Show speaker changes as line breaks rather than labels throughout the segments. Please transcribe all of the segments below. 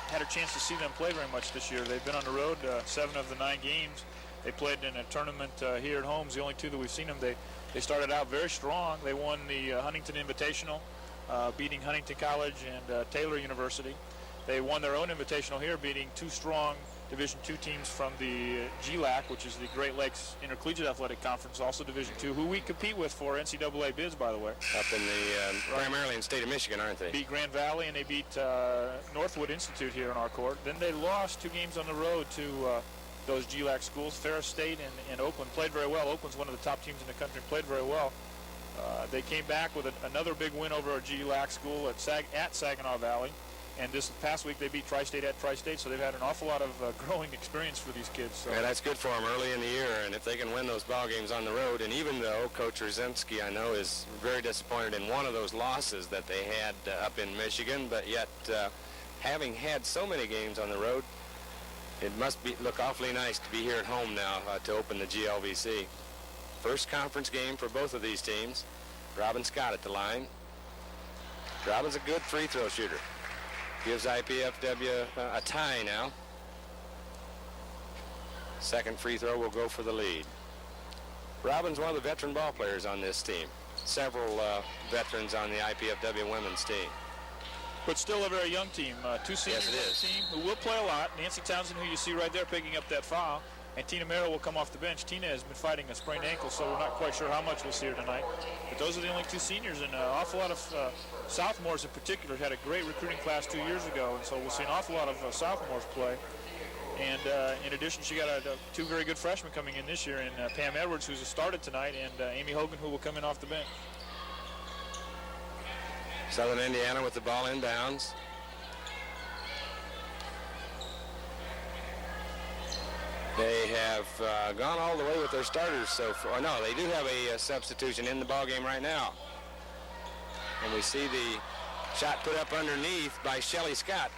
had a chance to see them play very much this year. They've been on the road 7 of the 9 games. They played in a tournament here at home. It's the only 2 that we've seen them. They started out very strong. They won the Huntington Invitational, beating Huntington College and Taylor University. They won their own invitational here, beating 2 strong Division II teams from the GLAC, which is the Great Lakes Intercollegiate Athletic Conference, also Division II, who we compete with for NCAA bids, by the way.
Up in the, primarily in the state of Michigan, aren't they?
Beat Grand Valley, and they beat Northwood Institute here in our court. Then they lost 2 games on the road to those GLAC schools. Ferris State and Oakland played very well. Oakland's one of the top teams in the country and played very well. They came back with another big win over a GLAC school at Saginaw Valley. And this past week, they beat Tri-State at Tri-State, so they've had an awful lot of growing experience for these kids. So.
Yeah, that's good for them early in the year, and if they can win those ball games on the road, and even though Coach Rosensky, I know, is very disappointed in one of those losses that they had up in Michigan, but yet having had so many games on the road, it must look awfully nice to be here at home now to open the GLVC. First conference game for both of these teams. Robin Scott at the line. Robin's a good free throw shooter. Gives IPFW a tie now. Second free throw will go for the lead. Robin's one of the veteran ball players on this team. Several veterans on the IPFW women's team.
But still a very young team. 2 seniors on the team who will play a lot. Nancy Townsend, who you see right there picking up that foul, and Tina Merrill will come off the bench. Tina has been fighting a sprained ankle, so we're not quite sure how much we'll see her tonight. But those are the only 2 seniors, and an awful lot of sophomores in particular had a great recruiting class 2 years ago, and so we'll see an awful lot of sophomores play. And in addition, she got 2 very good freshmen coming in this year, and Pam Edwards, who's started tonight, and Amy Hogan, who will come in off the bench.
Southern Indiana with the ball inbounds. They have gone all the way with their starters so far. No, they do have a substitution in the ballgame right now. And we see the shot put up underneath by Shelly Scott.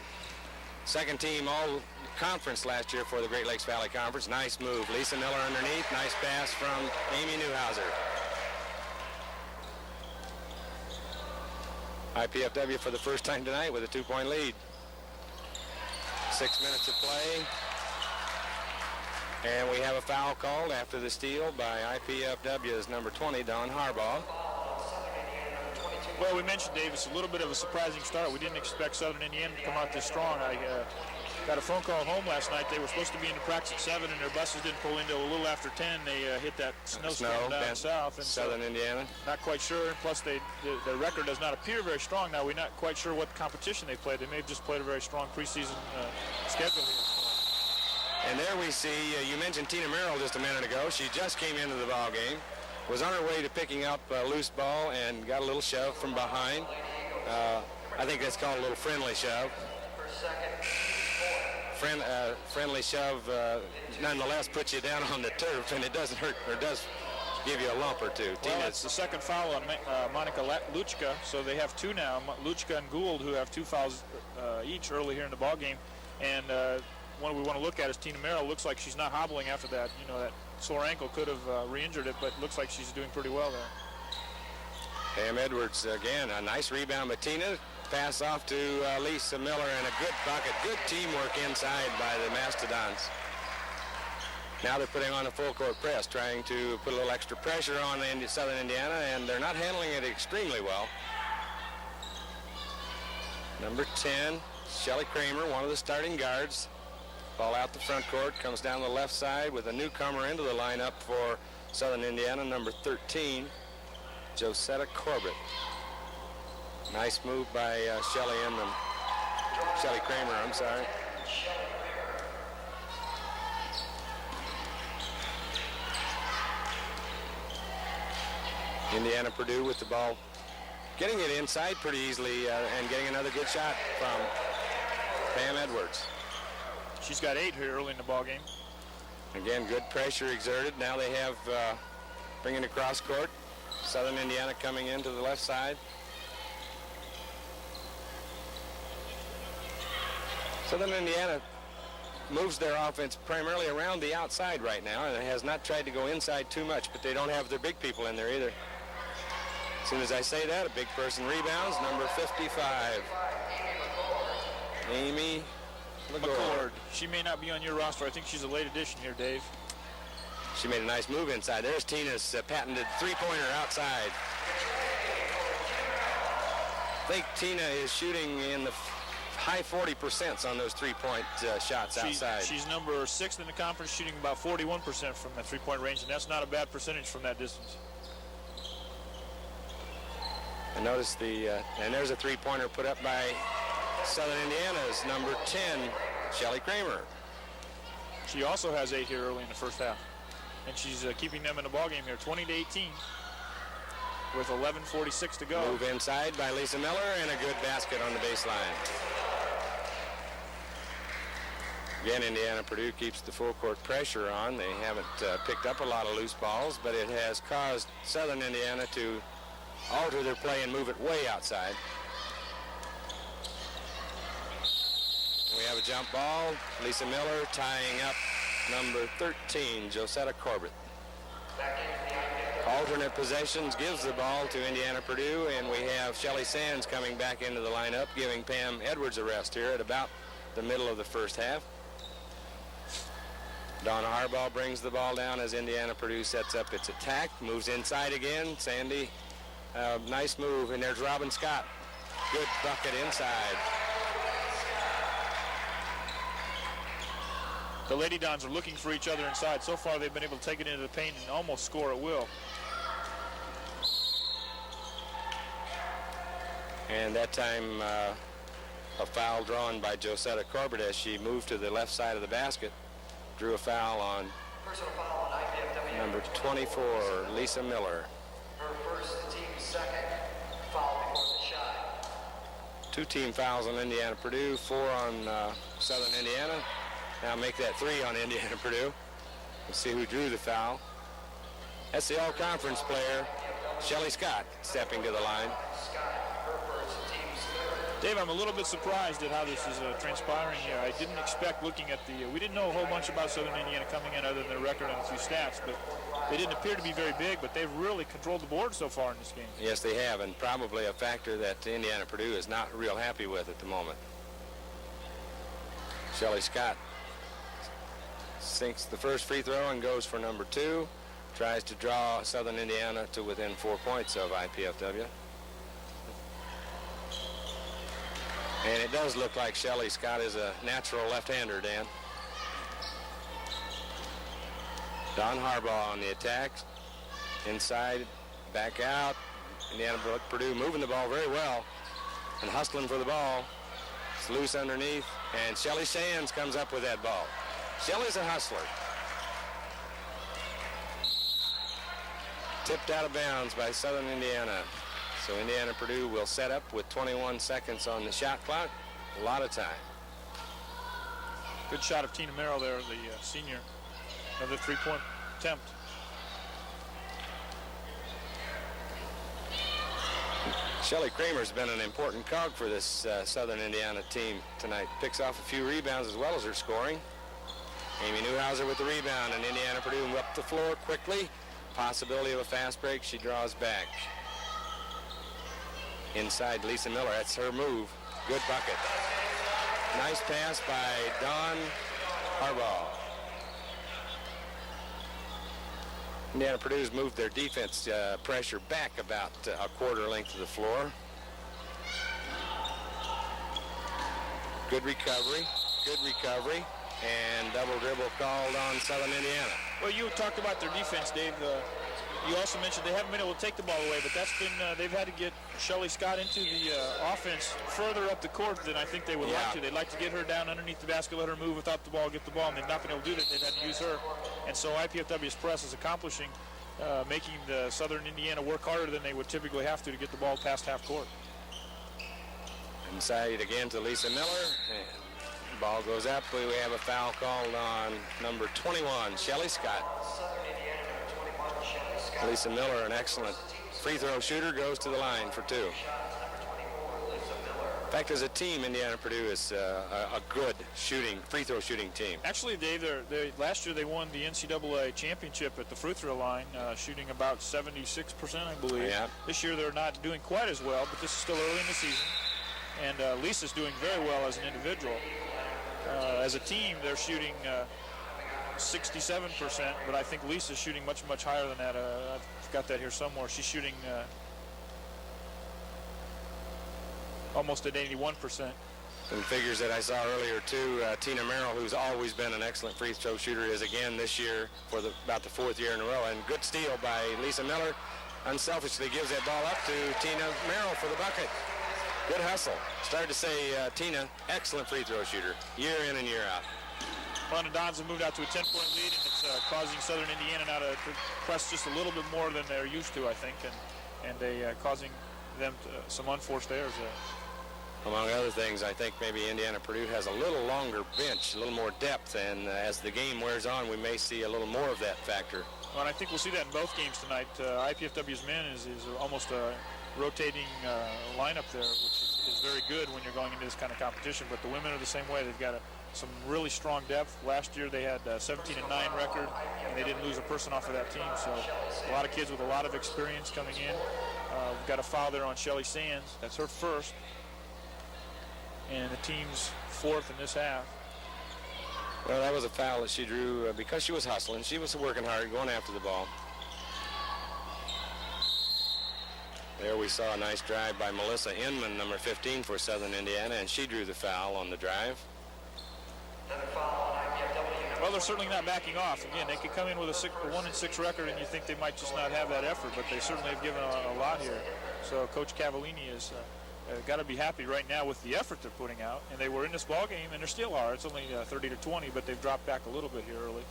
Second team all conference last year for the Great Lakes Valley Conference. Nice move. Lisa Miller underneath. Nice pass from Amy Newhouser. IPFW for the first time tonight with a 2-point lead. 6 minutes of play. And we have a foul called after the steal by IPFW's number 20, Dawn Harbaugh.
Well, we mentioned, Davis, a little bit of a surprising start. We didn't expect Southern Indiana to come out this strong. I got a phone call home last night. They were supposed to be in the practice at 7, and their buses didn't pull in until a little after 10. They hit that snowstorm down south. And
Southern Indiana.
Not quite sure. Plus, their record does not appear very strong now. We're not quite sure what competition they played. They may have just played a very strong preseason schedule here.
And there we see, you mentioned Tina Merrill just a minute ago. She just came into the ball game, was on her way to picking up a loose ball and got a little shove from behind. I think that's called a little friendly shove. Friendly shove nonetheless puts you down on the turf, and it doesn't hurt, or does give you a lump or 2.
Well, it's the second foul on Monica Luchka, so they have 2 now. Luchka and Gould, who have 2 fouls each early here in the ball game. And one we want to look at is Tina Merrill. Looks like she's not hobbling after that. You know, that sore ankle could have re-injured it, but looks like she's doing pretty well there.
Pam Edwards, again, a nice rebound by Tina. Pass off to Lisa Miller, and a good bucket. Good teamwork inside by the Mastodons. Now they're putting on a full court press, trying to put a little extra pressure on Southern Indiana, and they're not handling it extremely well. Number 10, Shelly Kramer, one of the starting guards. Ball out the front court, comes down the left side with a newcomer into the lineup for Southern Indiana, number 13, Josetta Corbett. Nice move by Shelly Kramer, I'm sorry. Indiana Purdue with the ball, getting it inside pretty easily and getting another good shot from Pam Edwards.
She's got 8 here early in the ball game.
Again, good pressure exerted. Now they have bringing it across court. Southern Indiana coming into the left side. Southern Indiana moves their offense primarily around the outside right now, and it has not tried to go inside too much, but they don't have their big people in there either. As soon as I say that, a big person rebounds, number 55. Amy
she may not be on your roster. I think she's a late addition here, Dave.
She made a nice move inside. There's Tina's patented three-pointer outside. I think Tina is shooting in the high 40% on those three-point shots outside.
She's number 6th in the conference, shooting about 41% from that three-point range, and that's not a bad percentage from that distance.
And notice and there's a three-pointer put up by Southern Indiana's number 10, Shelly Kramer.
She also has 8 here early in the first half, and she's keeping them in the ballgame here, 20-18, with 11:46 to go.
Move inside by Lisa Miller, and a good basket on the baseline. Again, Indiana-Purdue keeps the full court pressure on. They haven't picked up a lot of loose balls, but it has caused Southern Indiana to alter their play and move it way outside. We have a jump ball. Lisa Miller tying up number 13, Josetta Corbett. Alternate possessions gives the ball to Indiana-Purdue, and we have Shelly Sands coming back into the lineup, giving Pam Edwards a rest here at about the middle of the first half. Donna Harbaugh brings the ball down as Indiana-Purdue sets up its attack, moves inside again. Sandy, nice move, and there's Robin Scott. Good bucket inside.
The Lady Dons are looking for each other inside. So far, they've been able to take it into the paint and almost score at will.
And that time, a foul drawn by Josetta Corbett as she moved to the left side of the basket. Drew a foul on number 24, Lisa Miller.
Her first, the team's second foul before the shot.
2 team fouls on Indiana-Purdue, 4 on Southern Indiana. Now make that 3 on Indiana-Purdue. Let's see who drew the foul. That's the all-conference player, Shelly Scott, stepping to the line.
Dave, I'm a little bit surprised at how this is transpiring here. I didn't expect, looking at we didn't know a whole bunch about Southern Indiana coming in other than their record and a few stats, but they didn't appear to be very big, but they've really controlled the board so far in this game.
Yes, they have, and probably a factor that Indiana-Purdue is not real happy with at the moment. Shelly Scott sinks the first free throw and goes for number 2. Tries to draw Southern Indiana to within 4 points of IPFW. And it does look like Shelly Scott is a natural left-hander, Dan. Don Harbaugh on the attack. Inside, back out. Indiana-Purdue moving the ball very well and hustling for the ball. It's loose underneath, and Shelly Sands comes up with that ball. Shelly's a hustler. Tipped out of bounds by Southern Indiana. So Indiana-Purdue will set up with 21 seconds on the shot clock. A lot of time.
Good shot of Tina Merrill there, the senior. Another three-point attempt.
Shelly Kramer's been an important cog for this Southern Indiana team tonight. Picks off a few rebounds as well as her scoring. Amy Newhouser with the rebound, and Indiana-Purdue up the floor quickly. Possibility of a fast break. She draws back. Inside Lisa Miller. That's her move. Good bucket. Nice pass by Dawn Harbaugh. Indiana-Purdue's moved their defense pressure back about a quarter length of the floor. Good recovery. Good recovery. And double dribble called on Southern Indiana.
Well, you talked about their defense, Dave. You also mentioned they haven't been able to take the ball away, but that's been they've had to get Shelly Scott into the offense further up the court than I think they would like to. They'd like to get her down underneath the basket, let her move without the ball, get the ball, and they've not been able to do that. They've had to use her. And so IPFW's press is accomplishing making the Southern Indiana work harder than they would typically have to get the ball past half court.
Inside again to Lisa Miller. And the ball goes up. We have a foul called on number 21, Shelly Scott. Lisa Miller, an excellent free throw shooter, goes to the line for 2. In fact, as a team, Indiana-Purdue is a good free throw shooting team.
Actually, Dave, last year they won the NCAA championship at the free throw line, shooting about 76%, I believe.
Yeah.
This year they're not doing quite as well, but this is still early in the season. And Lisa's doing very well as an individual. As a team, they're shooting 67%, but I think Lisa's shooting much, much higher than that. I've got that here somewhere. She's shooting almost at 81%.
Some figures that I saw earlier too, Tina Merrill, who's always been an excellent free throw shooter, is again this year for about the 4th year in a row. And good steal by Lisa Miller. Unselfishly gives that ball up to Tina Merrill for the bucket. Good hustle. Started to say Tina, excellent free throw shooter, year in and year out.
Mastodons have moved out to a 10-point lead, and it's causing Southern Indiana now to press just a little bit more than they're used to, I think, and causing them some unforced errors there.
Among other things, I think maybe Indiana-Purdue has a little longer bench, a little more depth, and as the game wears on, we may see a little more of that factor.
Well, and I think we'll see that in both games tonight. IPFW's men is almost a rotating lineup there, which is very good when you're going into this kind of competition, but the women are the same way. They've got some really strong depth. Last year they had a 17-9 record, and they didn't lose a person off of that team, so a lot of kids with a lot of experience coming in. We've got a foul there on Shelly Sands. That's her first. And the team's 4th in this half.
Well, that was a foul that she drew because she was hustling. She was working hard, going after the ball. There we saw a nice drive by Melissa Inman, number 15 for Southern Indiana, and she drew the foul on the drive.
Well, they're certainly not backing off. Again, they could come in with a 1-6 record, and you think they might just not have that effort, but they certainly have given a lot here. So Coach Cavallini is got to be happy right now with the effort they're putting out, and they were in this ball game, and they still are. It's only 30-20, but they've dropped back a little bit here early.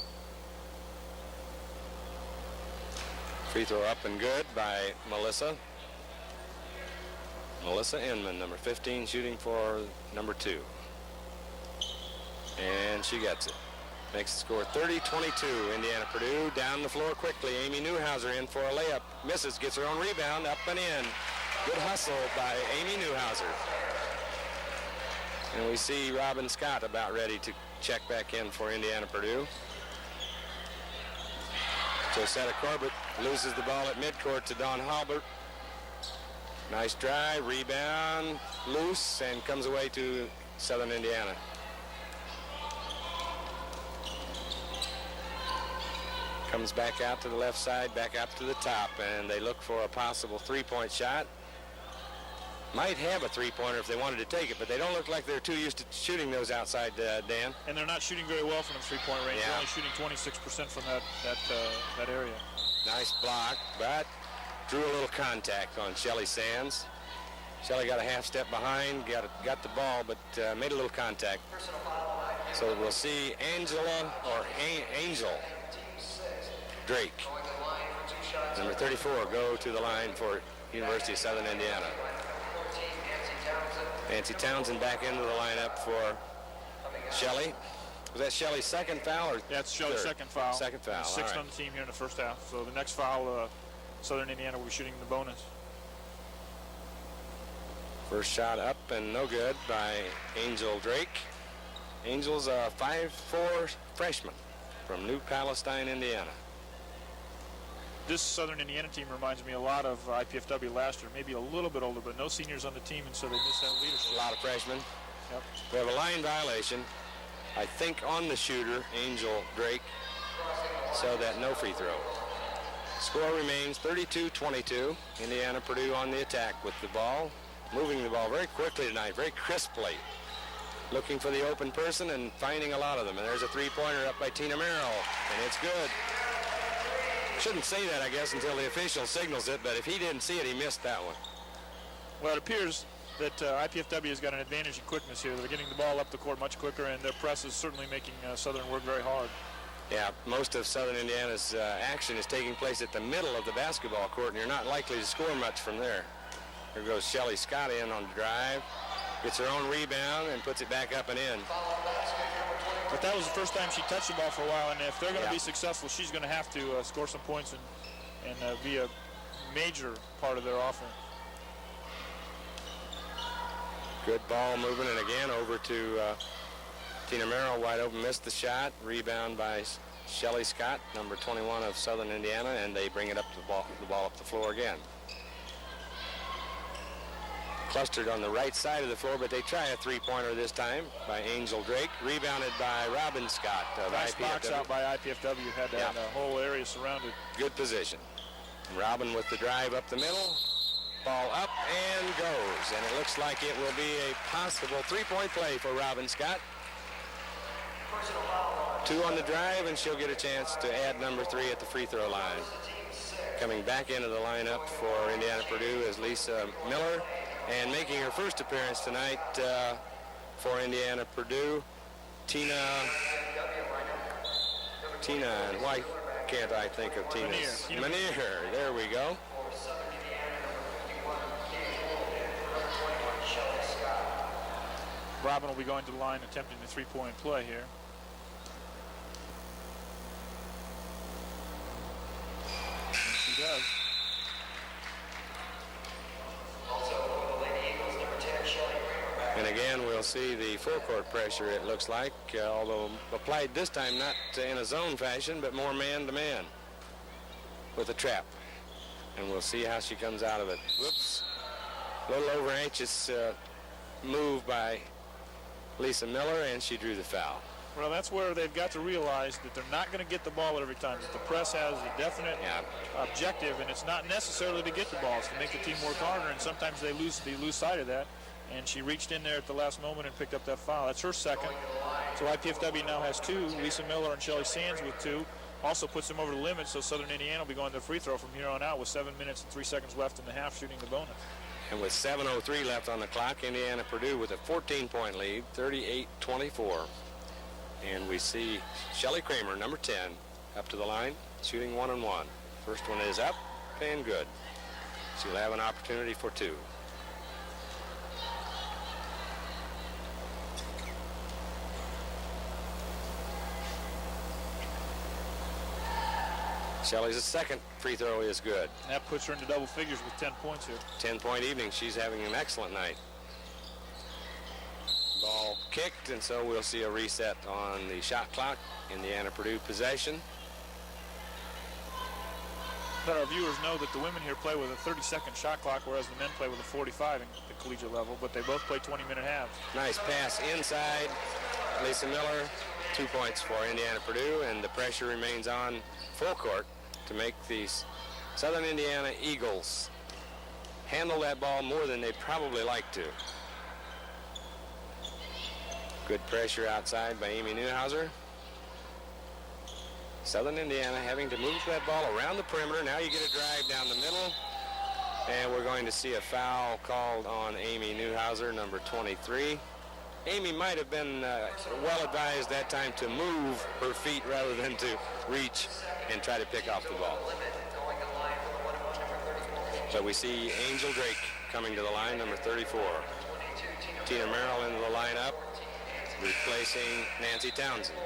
Free throw up and good by Melissa. Melissa Inman, number 15, shooting for number 2. And she gets it. Makes the score 30-22. Indiana-Purdue down the floor quickly. Amy Newhouser in for a layup. Misses, gets her own rebound, up and in. Good hustle by Amy Newhouser. And we see Robin Scott about ready to check back in for Indiana-Purdue. Josetta Corbett loses the ball at midcourt to Dawn Halbert. Nice drive, rebound, loose, and comes away to Southern Indiana. Comes back out to the left side, back up to the top, and they look for a possible three-point shot. Might have a three-pointer if they wanted to take it, but they don't look like they're too used to shooting those outside, Dan.
And they're not shooting very well from the three-point range.
Yeah.
They're only shooting 26% from that area.
Nice block, but drew a little contact on Shelly Sands. Shelly got a half step behind, got the ball, but made a little contact. So we'll see Angel Drake, number 34, go to the line for University of Southern Indiana. Nancy Townsend back into the lineup for Shelly. Was that Shelly's second foul? Or
that's Shelly's second foul.
Second foul.
Sixth on the team here in the first half. So the next foul, Southern Indiana will be shooting the bonus.
First shot up and no good by Angel Drake. Angel's a 5'4" freshman from New Palestine, Indiana.
This Southern Indiana team reminds me a lot of IPFW last year, maybe a little bit older, but no seniors on the team, and so they miss that leadership.
A lot of freshmen.
Yep.
We have a line violation, I think, on the shooter, Angel Drake, so that no free throw. Score remains 32-22. Indiana-Purdue on the attack with the ball, moving the ball very quickly tonight, very crisply, looking for the open person and finding a lot of them. And there's a three-pointer up by Tina Merrill, and it's good. Shouldn't say that, I guess, until the official signals it, but if he didn't see it, he missed that one.
Well, it appears that IPFW has got an advantage in quickness here. They're getting the ball up the court much quicker, and their press is certainly making Southern work very hard.
Yeah, most of Southern Indiana's action is taking place at the middle of the basketball court, and you're not likely to score much from there. Here goes Shelly Scott in on the drive, gets her own rebound, and puts it back up and in.
But that was the first time she touched the ball for a while, and if they're going to be successful, she's going to have to score some points and be a major part of their offense.
Good ball moving, and again over to Tina Merrill, wide open, missed the shot. Rebound by Shelly Scott, number 21 of Southern Indiana, and they bring it up to the ball up the floor again. clustered on the right side of the floor, but they try a three-pointer this time by Angel Drake, rebounded by Robin Scott of
Nice
IPFW.
box out by IPFW. Had that whole area surrounded.
Good position. Robin with the drive up the middle. Ball up and goes. And it looks like it will be a possible three-point play for Robin Scott. 2 on the drive, and she'll get a chance to add number 3 at the free throw line. Coming back into the lineup for Indiana Purdue is Lisa Miller. And making her first appearance tonight for Indiana Purdue, Tina, and why can't I think of Tina's? Manier. There we go.
Robin will be going to the line attempting the three-point play here. And she does.
And again, we'll see the full court pressure, it looks like, although applied this time not in a zone fashion, but more man-to-man with a trap. And we'll see how she comes out of it. Whoops. A little over-anxious move by Lisa Miller, and she drew the foul.
Well, that's where they've got to realize that they're not going to get the ball at every time. That the press has a definite objective, and it's not necessarily to get the ball. It's to make the team work harder, and sometimes they lose sight of that. And she reached in there at the last moment and picked up that foul. That's her second. So IPFW now has 2. Lisa Miller and Shelly Sands with 2. Also puts them over the limit, so Southern Indiana will be going to the free throw from here on out with 7 minutes and 3 seconds left in the half, shooting the bonus.
And with 7:03 left on the clock, Indiana Purdue with a 14-point lead, 38-24. And we see Shelly Kramer, number 10, up to the line, shooting 1-on-1. First one is up and good. She'll have an opportunity for 2. Shelly's second free throw is good.
And that puts her into double figures with 10 points here.
10-point evening. She's having an excellent night. Ball kicked, and so we'll see a reset on the shot clock. Indiana Purdue possession.
Let our viewers know that the women here play with a 30-second shot clock, whereas the men play with a 45 at the collegiate level, but they both play 20-minute halves.
Nice pass inside. Lisa Miller, 2 points for Indiana Purdue, and the pressure remains on full court to make these Southern Indiana Eagles handle that ball more than they probably like to. Good pressure outside by Amy Newhouser. Southern Indiana having to move that ball around the perimeter. Now you get a drive down the middle. And we're going to see a foul called on Amy Newhouser, number 23. Amy might have been well advised that time to move her feet rather than to reach and try to pick off the ball. So we see Angel Drake coming to the line, number 34. Tina Merrill into the lineup, replacing Nancy Townsend.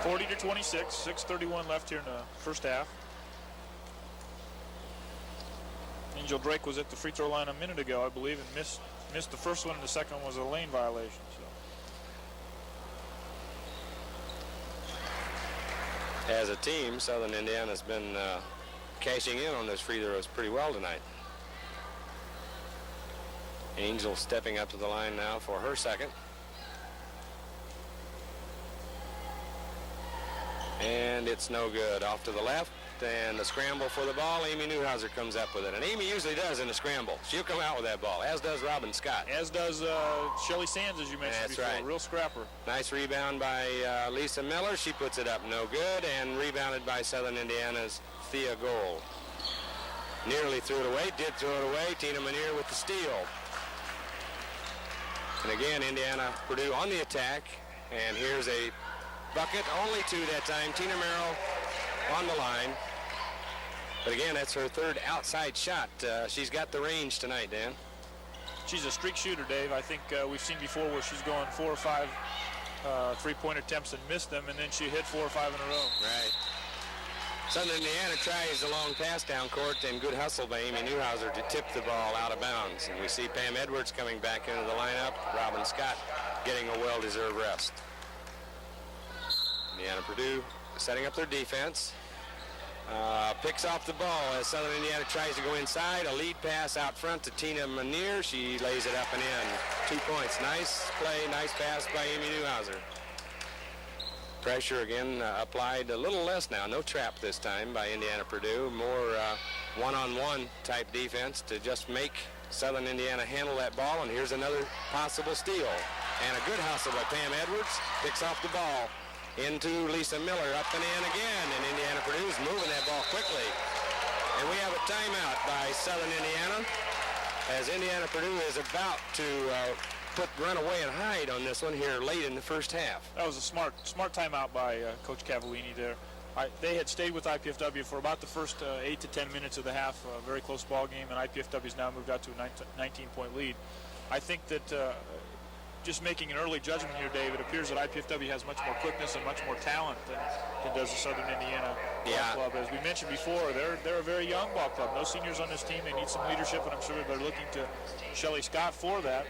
40-26, 6:31 left here in the first half. Angel Drake was at the free throw line a minute ago, I believe, and missed the first one, and the second one was a lane violation. So.
As a team, Southern Indiana's been cashing in on those free throws pretty well tonight. Angel stepping up to the line now for her second. And it's no good. Off to the left, and the scramble for the ball. Amy Newhouser comes up with it, and Amy usually does in a scramble. She'll come out with that ball, as does Robin Scott.
As does Shelly Sands, as you mentioned before.
Right.
Real scrapper.
Nice rebound by Lisa Miller. She puts it up no good, and rebounded by Southern Indiana's Thea Gold. Nearly threw it away, did throw it away. Tina Manier with the steal. And again, Indiana Purdue on the attack, and here's a bucket, only 2 that time. Tina Merrill on the line. But again, that's her third outside shot. She's got the range tonight, Dan.
She's a streak shooter, Dave. I think we've seen before where she's going 4 or 5 three-point attempts and missed them, and then she hit 4 or 5 in a row.
Right. Southern Indiana tries a long pass down court, and good hustle by Amy Newhouser to tip the ball out of bounds. And we see Pam Edwards coming back into the lineup. Robin Scott getting a well-deserved rest. Indiana Purdue setting up their defense. Picks off the ball as Southern Indiana tries to go inside. A lead pass out front to Tina Manier. She lays it up and in. 2 points. Nice play, nice pass by Amy Newhouser. Pressure again applied a little less now. No trap this time by Indiana Purdue. More one-on-one type defense to just make Southern Indiana handle that ball. And here's another possible steal. And a good hustle by Pam Edwards. Picks off the ball into Lisa Miller. Up and in again. And Indiana Purdue is moving that ball quickly. And we have a timeout by Southern Indiana as Indiana Purdue is about to run away and hide on this one here late in the first half.
That was a smart timeout by Coach Cavallini there. They had stayed with IPFW for about the first 8 to 10 minutes of the half, a very close ball game, and IPFW's now moved out to a 19-point lead. I think that just making an early judgment here, Dave, it appears that IPFW has much more quickness and much more talent than does the Southern Indiana ball club. As we mentioned before, they're a very young ball club. No seniors on this team. They need some leadership, and I'm sure they're looking to Shelley Scott for that.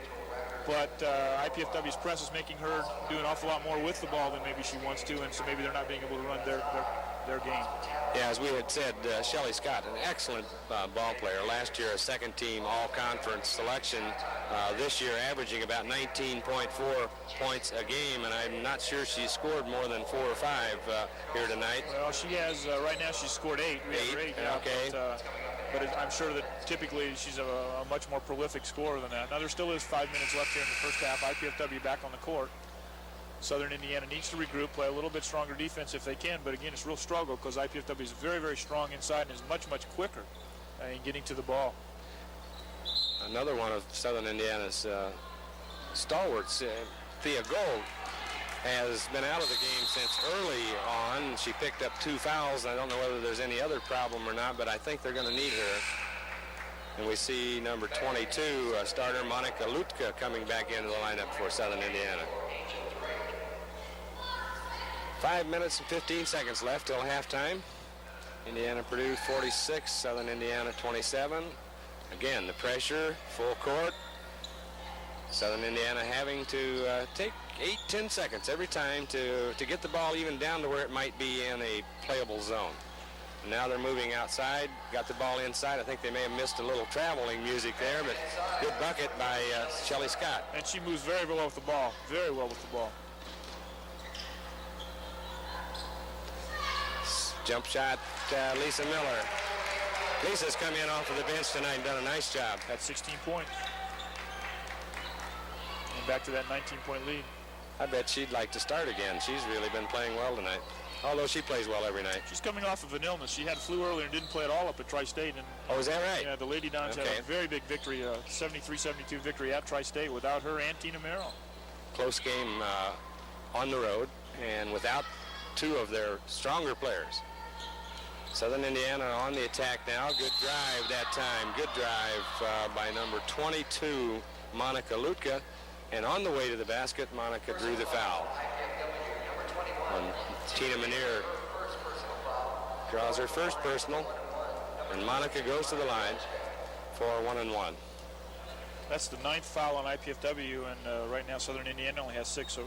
But IPFW's press is making her do an awful lot more with the ball than maybe she wants to, and so maybe they're not being able to run their game.
Yeah, as we had said, Shelley Scott, an excellent ball player. Last year, a second-team all-conference selection. This year, averaging about 19.4 points a game, and I'm not sure she's scored more than 4 or 5 here tonight.
Well, she has, right now she's scored 8. We have her 8, yeah,
okay.
But I'm sure that typically she's a much more prolific scorer than that. Now, there still is 5 minutes left here in the first half. IPFW back on the court. Southern Indiana needs to regroup, play a little bit stronger defense if they can, but again, it's a real struggle because IPFW is very, very strong inside and is much, much quicker in getting to the ball.
Another one of Southern Indiana's stalwarts, Thea Gold, has been out of the game since early on. She picked up 2 fouls. I don't know whether there's any other problem or not, but I think they're going to need her. And we see number 22, starter Monica Lutka, coming back into the lineup for Southern Indiana. 5 minutes and 15 seconds left till halftime. Indiana Purdue 46, Southern Indiana 27. Again, the pressure, full court. Southern Indiana having to take 8-10 seconds every time to get the ball even down to where it might be in a playable zone. Now they're moving outside, got the ball inside. I think they may have missed a little traveling music there, but good bucket by Shelley Scott.
And she moves very well with the ball, very well with the ball.
Jump shot, Lisa Miller. Lisa's come in off of the bench tonight and done a nice job.
That's 16 points. And back to that 19-point lead.
I bet she'd like to start again. She's really been playing well tonight, although she plays well every night.
She's coming off of an illness. She had flu earlier and didn't play at all up at Tri-State. And
oh, is that right?
Yeah, the Lady Dons had a very big victory, a 73-72 victory at Tri-State without her and Tina Merrill.
Close game on the road and without 2 of their stronger players. Southern Indiana on the attack now. Good drive that time. Good drive by number 22, Monica Lutka. And on the way to the basket, Monica drew the foul. And Tina Manier draws her first personal. And Monica goes to the line for 1-and-1.
That's the 9th foul on IPFW, and right now Southern Indiana only has 6. So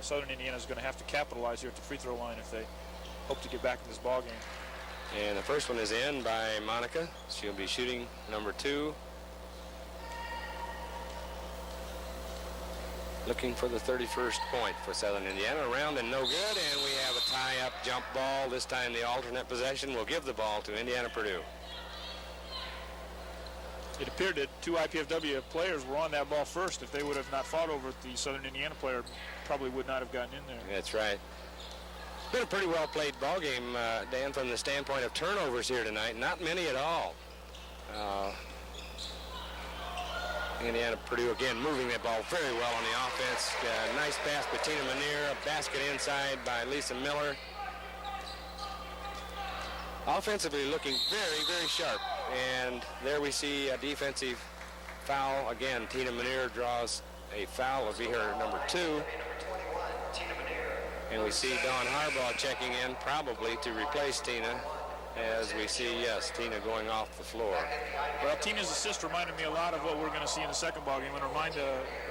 Southern Indiana is going to have to capitalize here at the free throw line if they hope to get back in this ball game.
And the first one is in by Monica. She'll be shooting number 2. Looking for the 31st point for Southern Indiana. Around and no good, and we have a tie-up jump ball. This time the alternate possession will give the ball to Indiana Purdue.
It appeared that 2 IPFW players were on that ball first. If they would have not fought over it, the Southern Indiana player probably would not have gotten in there.
That's right. Been a pretty well played ball game, Dan, from the standpoint of turnovers here tonight. Not many at all. Indiana Purdue again moving that ball very well on the offense. Nice pass by Tina Manier, a basket inside by Lisa Miller. Offensively looking very, very sharp. And there we see a defensive foul. Again, Tina Manier draws a foul. It'll be her number 2. And we see Dawn Harbaugh checking in probably to replace Tina, as we see, yes, Tina going off the floor.
Well, Tina's assist reminded me a lot of what we're going to see in the second ball game. And remind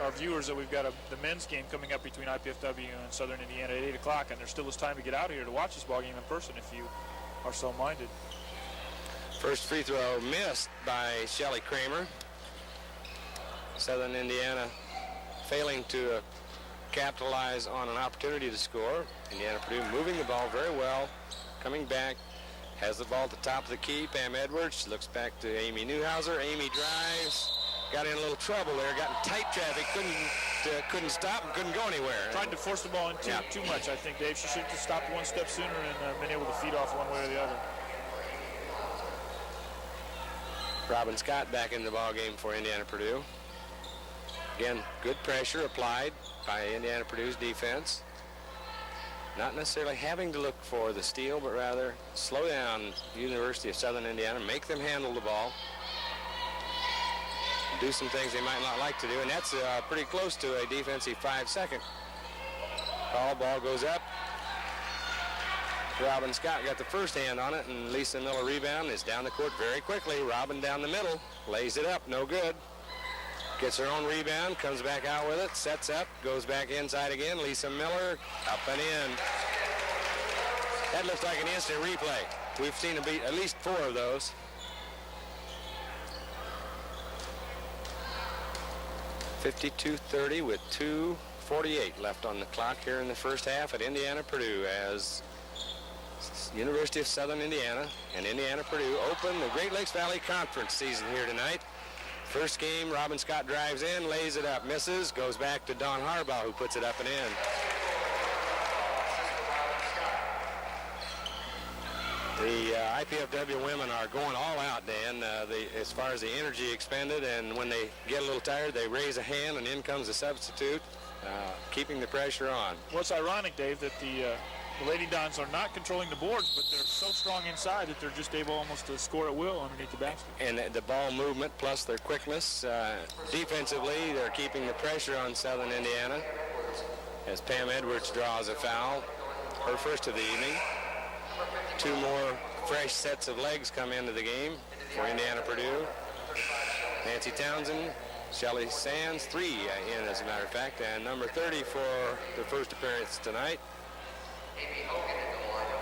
our viewers that we've got the men's game coming up between IPFW and Southern Indiana at 8 o'clock, and there still is time to get out here to watch this ball game in person if you are so minded.
First free throw missed by Shelly Kramer. Southern Indiana failing to capitalize on an opportunity to score. Indiana Purdue moving the ball very well, coming back, has the ball at the top of the key. Pam Edwards looks back to Amy Newhouser. Amy drives, got in a little trouble there, got in tight traffic, couldn't stop and couldn't go anywhere.
Tried to force the ball in too much, I think, Dave. She should have just stopped one step sooner and been able to feed off one way or the other.
Robin Scott back in the ball game for Indiana Purdue. Again, good pressure applied by Indiana Purdue's defense. Not necessarily having to look for the steal, but rather slow down University of Southern Indiana, make them handle the ball, do some things they might not like to do, and that's pretty close to a defensive 5-second call. Ball goes up. Robin Scott got the first hand on it, and Lisa Miller rebound is down the court very quickly. Robin down the middle, lays it up, no good. Gets her own rebound, comes back out with it, sets up, goes back inside again. Lisa Miller up and in. That looks like an instant replay. We've seen at least 4 of those. (52-30) with 2:48 left on the clock here in the first half at Indiana Purdue, as University of Southern Indiana and Indiana Purdue open the Great Lakes Valley Conference season here tonight. First game, Robin Scott drives in, lays it up, misses, goes back to Dawn Harbaugh, who puts it up and in. The IPFW women are going all out, Dan, as far as the energy expended, and when they get a little tired, they raise a hand, and in comes a substitute, keeping the pressure on.
Well, it's ironic, Dave, that the Lady Dons are not controlling the boards, but they're so strong inside that they're just able almost to score at will underneath the basket.
And the ball movement plus their quickness. Defensively, they're keeping the pressure on Southern Indiana as Pam Edwards draws a foul, her first of the evening. 2 more fresh sets of legs come into the game for Indiana Purdue. Nancy Townsend, Shelly Sands, 3 in, as a matter of fact, and number 30 for the first appearance tonight,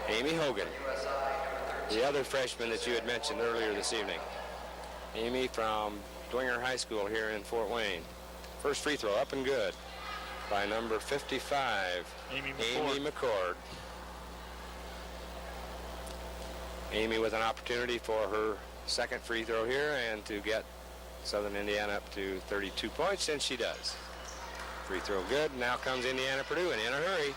Amy Hogan, the other freshman that you had mentioned earlier this evening. Amy from Dwinger High School here in Fort Wayne. First free throw up and good by number 55, Amy McCord. Amy with an opportunity for her second free throw here and to get Southern Indiana up to 32 points, and she does. Free throw good. Now comes Indiana Purdue, and in a hurry.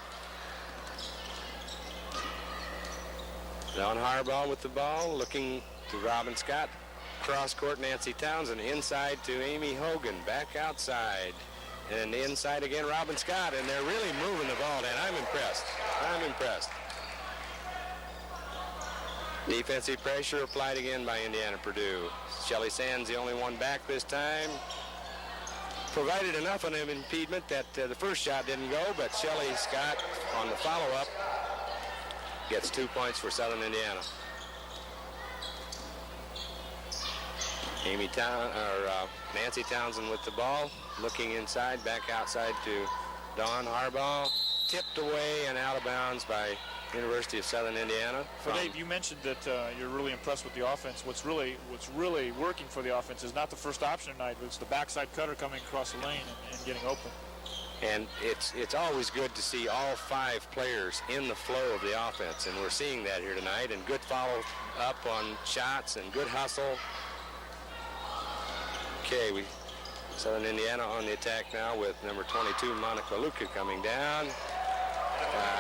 Dawn Harbaugh with the ball, looking to Robin Scott. Cross court, Nancy Townsend. Inside to Amy Hogan. Back outside. And inside again, Robin Scott. And they're really moving the ball, and I'm impressed. I'm impressed. Defensive pressure applied again by Indiana Purdue. Shelly Sands, the only one back this time. Provided enough of an impediment that the first shot didn't go, but Shelly Scott on the follow-up gets 2 points for Southern Indiana. Nancy Townsend with the ball, looking inside, back outside to Dawn Harbaugh, tipped away and out of bounds by University of Southern Indiana.
So Dave, you mentioned that you're really impressed with the offense. What's really working for the offense is not the first option tonight, but it's the backside cutter coming across the lane and getting open.
And it's always good to see all 5 players in the flow of the offense, and we're seeing that here tonight. And good follow up on shots and good hustle. Okay, Southern Indiana on the attack now with number 22 Monica Luca coming down.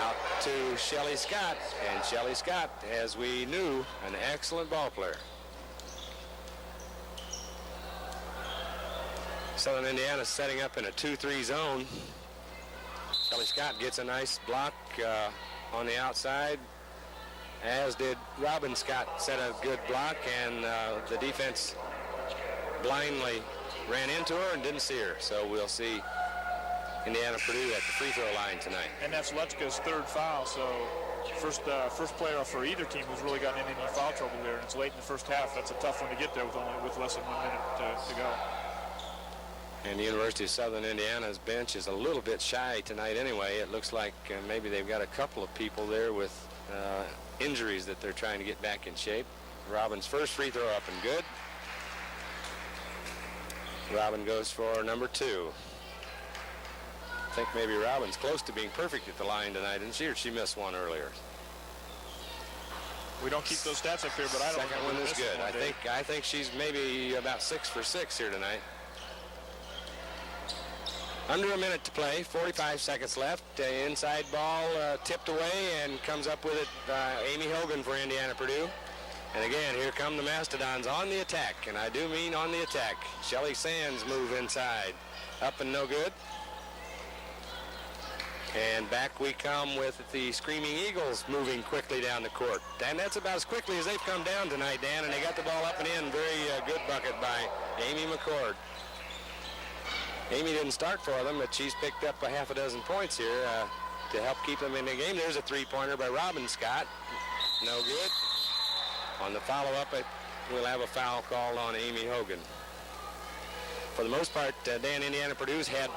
Out to Shelly Scott, and Shelly Scott, as we knew, an excellent ball player. Southern Indiana setting up in a 2-3 zone. Shelly Scott gets a nice block on the outside, as did Robin Scott set a good block, and the defense blindly ran into her and didn't see her. So we'll see Indiana Purdue at the free throw line tonight.
And that's Lechka's 3rd foul, so first player for either team who's really gotten into any foul trouble here, and it's late in the first half. That's a tough one to get there with less than 1 minute to go.
And the University of Southern Indiana's bench is a little bit shy tonight anyway. It looks like maybe they've got a couple of people there with injuries that they're trying to get back in shape. Robin's first free throw up and good. Robin goes for number 2. I think maybe Robin's close to being perfect at the line tonight, isn't she? Or she missed one earlier.
We don't keep those stats up here, but I don't.
Second one is good. I think she's maybe about 6 for 6 here tonight. Under a minute to play, 45 seconds left. Inside ball tipped away and comes up with it Amy Hogan for Indiana Purdue. And again, here come the Mastodons on the attack, and I do mean on the attack. Shelly Sands move inside. Up and no good. And back we come with the Screaming Eagles moving quickly down the court. And that's about as quickly as they've come down tonight, Dan, and they got the ball up and in. Very good bucket by Amy McCord. Amy didn't start for them, but she's picked up a half a dozen points here to help keep them in the game. There's a three-pointer by Robin Scott. No good. On the follow-up, we'll have a foul called on Amy Hogan. For the most part, Dan, Indiana Purdue's had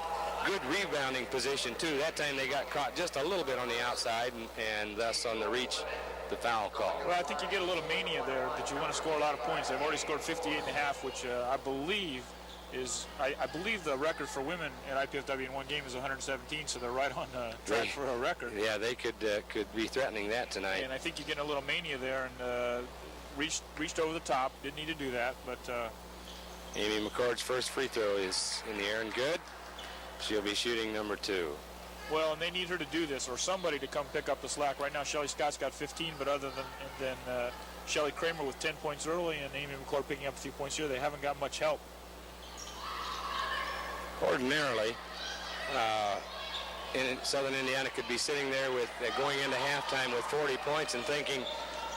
good rebounding position, too. That time they got caught just a little bit on the outside, and thus on the reach, the foul call.
Well, I think you get a little mania there that you want to score a lot of points. They've already scored 58.5, which I believe is, I believe the record for women at IPFW in one game is 117, so they're right on track for a record.
Yeah, they could be threatening that tonight.
And I think you get a little mania there, and reached over the top. Didn't need to do that, but...
Amy McCord's first free throw is in the air and good. She'll be shooting number 2.
Well, and they need her to do this, or somebody to come pick up the slack. Right now, Shelly Scott's got 15, but other than Shelly Kramer with 10 points early and Amy McCord picking up a few points here, they haven't got much help.
Ordinarily, in Southern Indiana could be sitting there with going into halftime with 40 points and thinking,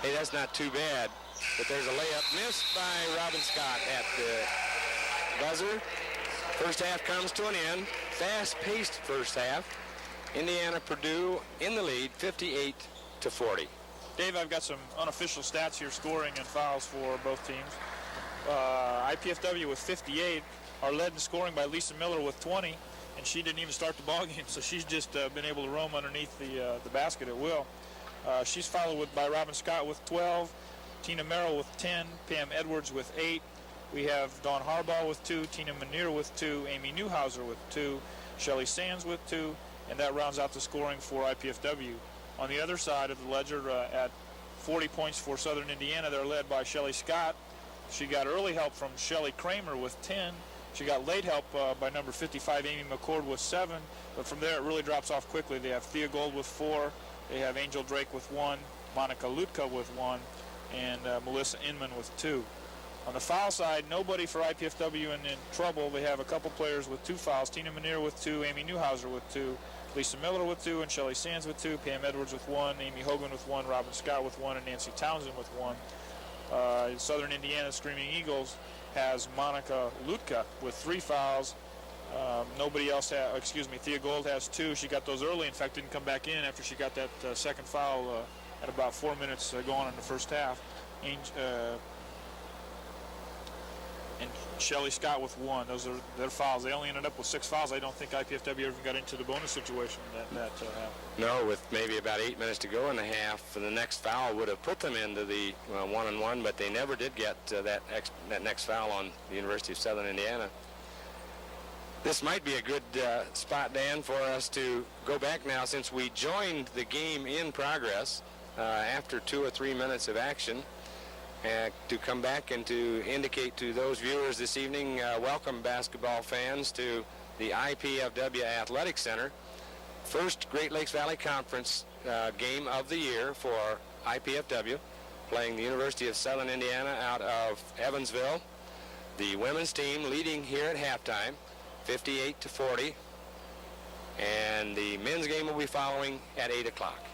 hey, that's not too bad. But there's a layup missed by Robin Scott at the buzzer. First half comes to an end. Fast-paced first half. Indiana Purdue in the lead, 58-40.
Dave, I've got some unofficial stats here, scoring and fouls for both teams. IPFW with 58 are led in scoring by Lisa Miller with 20, and she didn't even start the ball game, so she's just been able to roam underneath the basket at will. She's followed by Robin Scott with 12, Tina Merrill with 10, Pam Edwards with 8. We have Dawn Harbaugh with 2, Tina Manier with 2, Amy Newhauser with 2, Shelly Sands with 2, and that rounds out the scoring for IPFW. On the other side of the ledger, at 40 points for Southern Indiana, they're led by Shelly Scott. She got early help from Shelly Kramer with 10. She got late help by number 55, Amy McCord, with 7. But from there, it really drops off quickly. They have Thea Gold with 4. They have Angel Drake with 1, Monica Lutka with 1, and Melissa Inman with 2. On the foul side, nobody for IPFW in trouble. They have a couple players with 2 fouls. Tina Manier with 2, Amy Newhauser with 2, Lisa Miller with 2, and Shelly Sands with 2, Pam Edwards with 1, Amy Hogan with 1, Robin Scott with 1, and Nancy Townsend with 1. Southern Indiana Screaming Eagles has Monica Lutka with 3 fouls. Nobody else Thea Gold has 2. She got those early. In fact, didn't come back in after she got that second foul at about 4 minutes going in the first half. And Shelly Scott with 1. Those are their fouls. They only ended up with 6 fouls. I don't think IPFW ever got into the bonus situation that happened.
No, with maybe about 8 minutes to go in the half, the next foul would have put them into the 1-on-1, but they never did get that next foul on the University of Southern Indiana. This might be a good spot, Dan, for us to go back now, since we joined the game in progress after 2 or 3 minutes of action. To come back and to indicate to those viewers this evening, welcome basketball fans to the IPFW Athletic Center. First Great Lakes Valley Conference game of the year for IPFW, playing the University of Southern Indiana out of Evansville. The women's team leading here at halftime, 58-40. And the men's game will be following at 8 o'clock.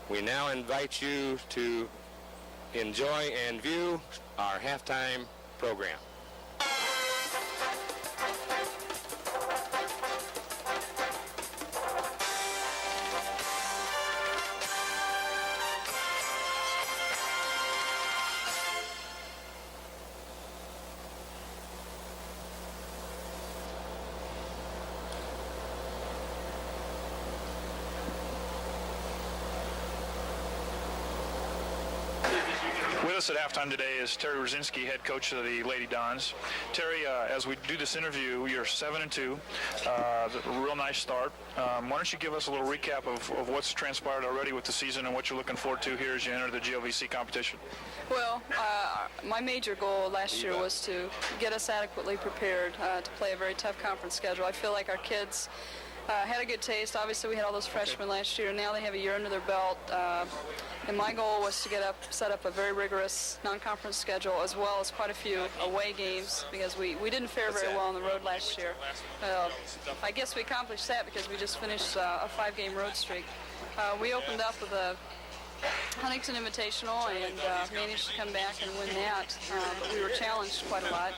We now invite you to enjoy and view our halftime program.
With us at halftime today is Terry Rosinski, head coach of the Lady Dons. Terry, as we do this interview, you're 7-2, a real nice start. Why don't you give us a little recap of what's transpired already with the season and what you're looking forward to here as you enter the GLVC competition?
Well, my major goal last year was to get us adequately prepared to play a very tough conference schedule. I feel like our kids had a good taste. Obviously, we had all those freshmen last year. Now they have a year under their belt. And my goal was to set up a very rigorous non-conference schedule, as well as quite a few away games, because we didn't fare very well on the road last year. I guess we accomplished that because we just finished a 5-game road streak. We opened up with a Huntington Invitational and managed to come back and win that, but we were challenged quite a lot.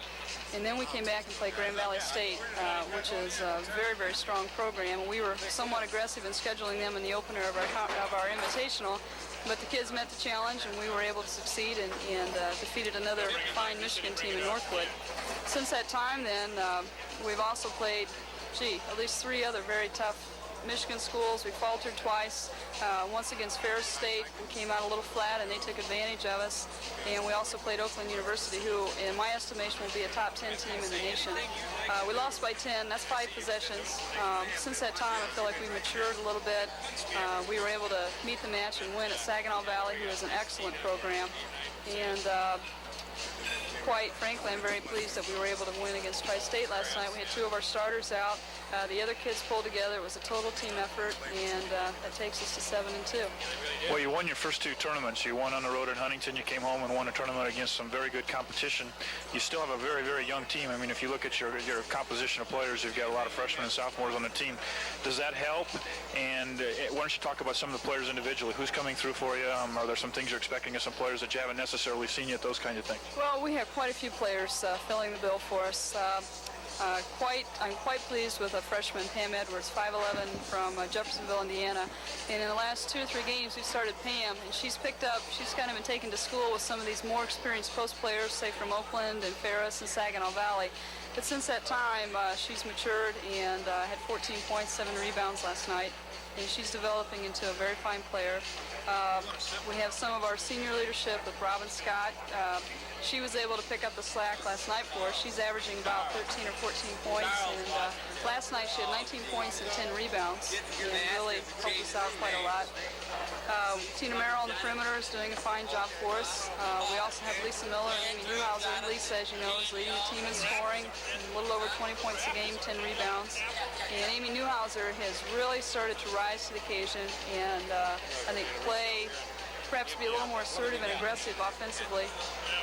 And then we came back and played Grand Valley State, which is a very, very strong program. We were somewhat aggressive in scheduling them in the opener of our Invitational, but the kids met the challenge and we were able to succeed and defeated another fine Michigan team in Northwood. Since that time then, we've also played, at least 3 other very tough Michigan schools. We faltered twice. Once against Ferris State, we came out a little flat and they took advantage of us. And we also played Oakland University, who in my estimation will be a top 10 team in the nation. We lost by 10. That's 5 possessions. Since that time, I feel like we matured a little bit. We were able to meet the match and win at Saginaw Valley, who is an excellent program. And quite frankly, I'm very pleased that we were able to win against Tri-State last night. We had 2 of our starters out. The other kids pulled together. It was a total team effort, and that takes us to 7-2.
Well, you won your first 2 tournaments. You won on the road at Huntington. You came home and won a tournament against some very good competition. You still have a very, very young team. I mean, if you look at your composition of players, you've got a lot of freshmen and sophomores on the team. Does that help? And why don't you talk about some of the players individually? Who's coming through for you? Are there some things you're expecting of some players that you haven't necessarily seen yet? Those kinds of things.
Well, we have quite a few players filling the bill for us. I'm quite pleased with a freshman, Pam Edwards, 5'11", from Jeffersonville, Indiana. And in the last 2 or 3 games, we started Pam, and she's kind of been taken to school with some of these more experienced post players, say from Oakland and Ferris and Saginaw Valley. But since that time, she's matured and had 14 points, 7 rebounds last night. And she's developing into a very fine player. We have some of our senior leadership with Robin Scott. She was able to pick up the slack last night for us. She's averaging about 13 or 14 points, and last night she had 19 points and 10 rebounds, and really helped us out quite a lot. Tina Merrill on the perimeter is doing a fine job for us. We also have Lisa Miller and Amy Newhouser. Lisa, as you know, is leading the team in scoring, a little over 20 points a game, 10 rebounds. And Amy Newhouser has really started to rise to the occasion and I think play, perhaps be a little more assertive and aggressive offensively.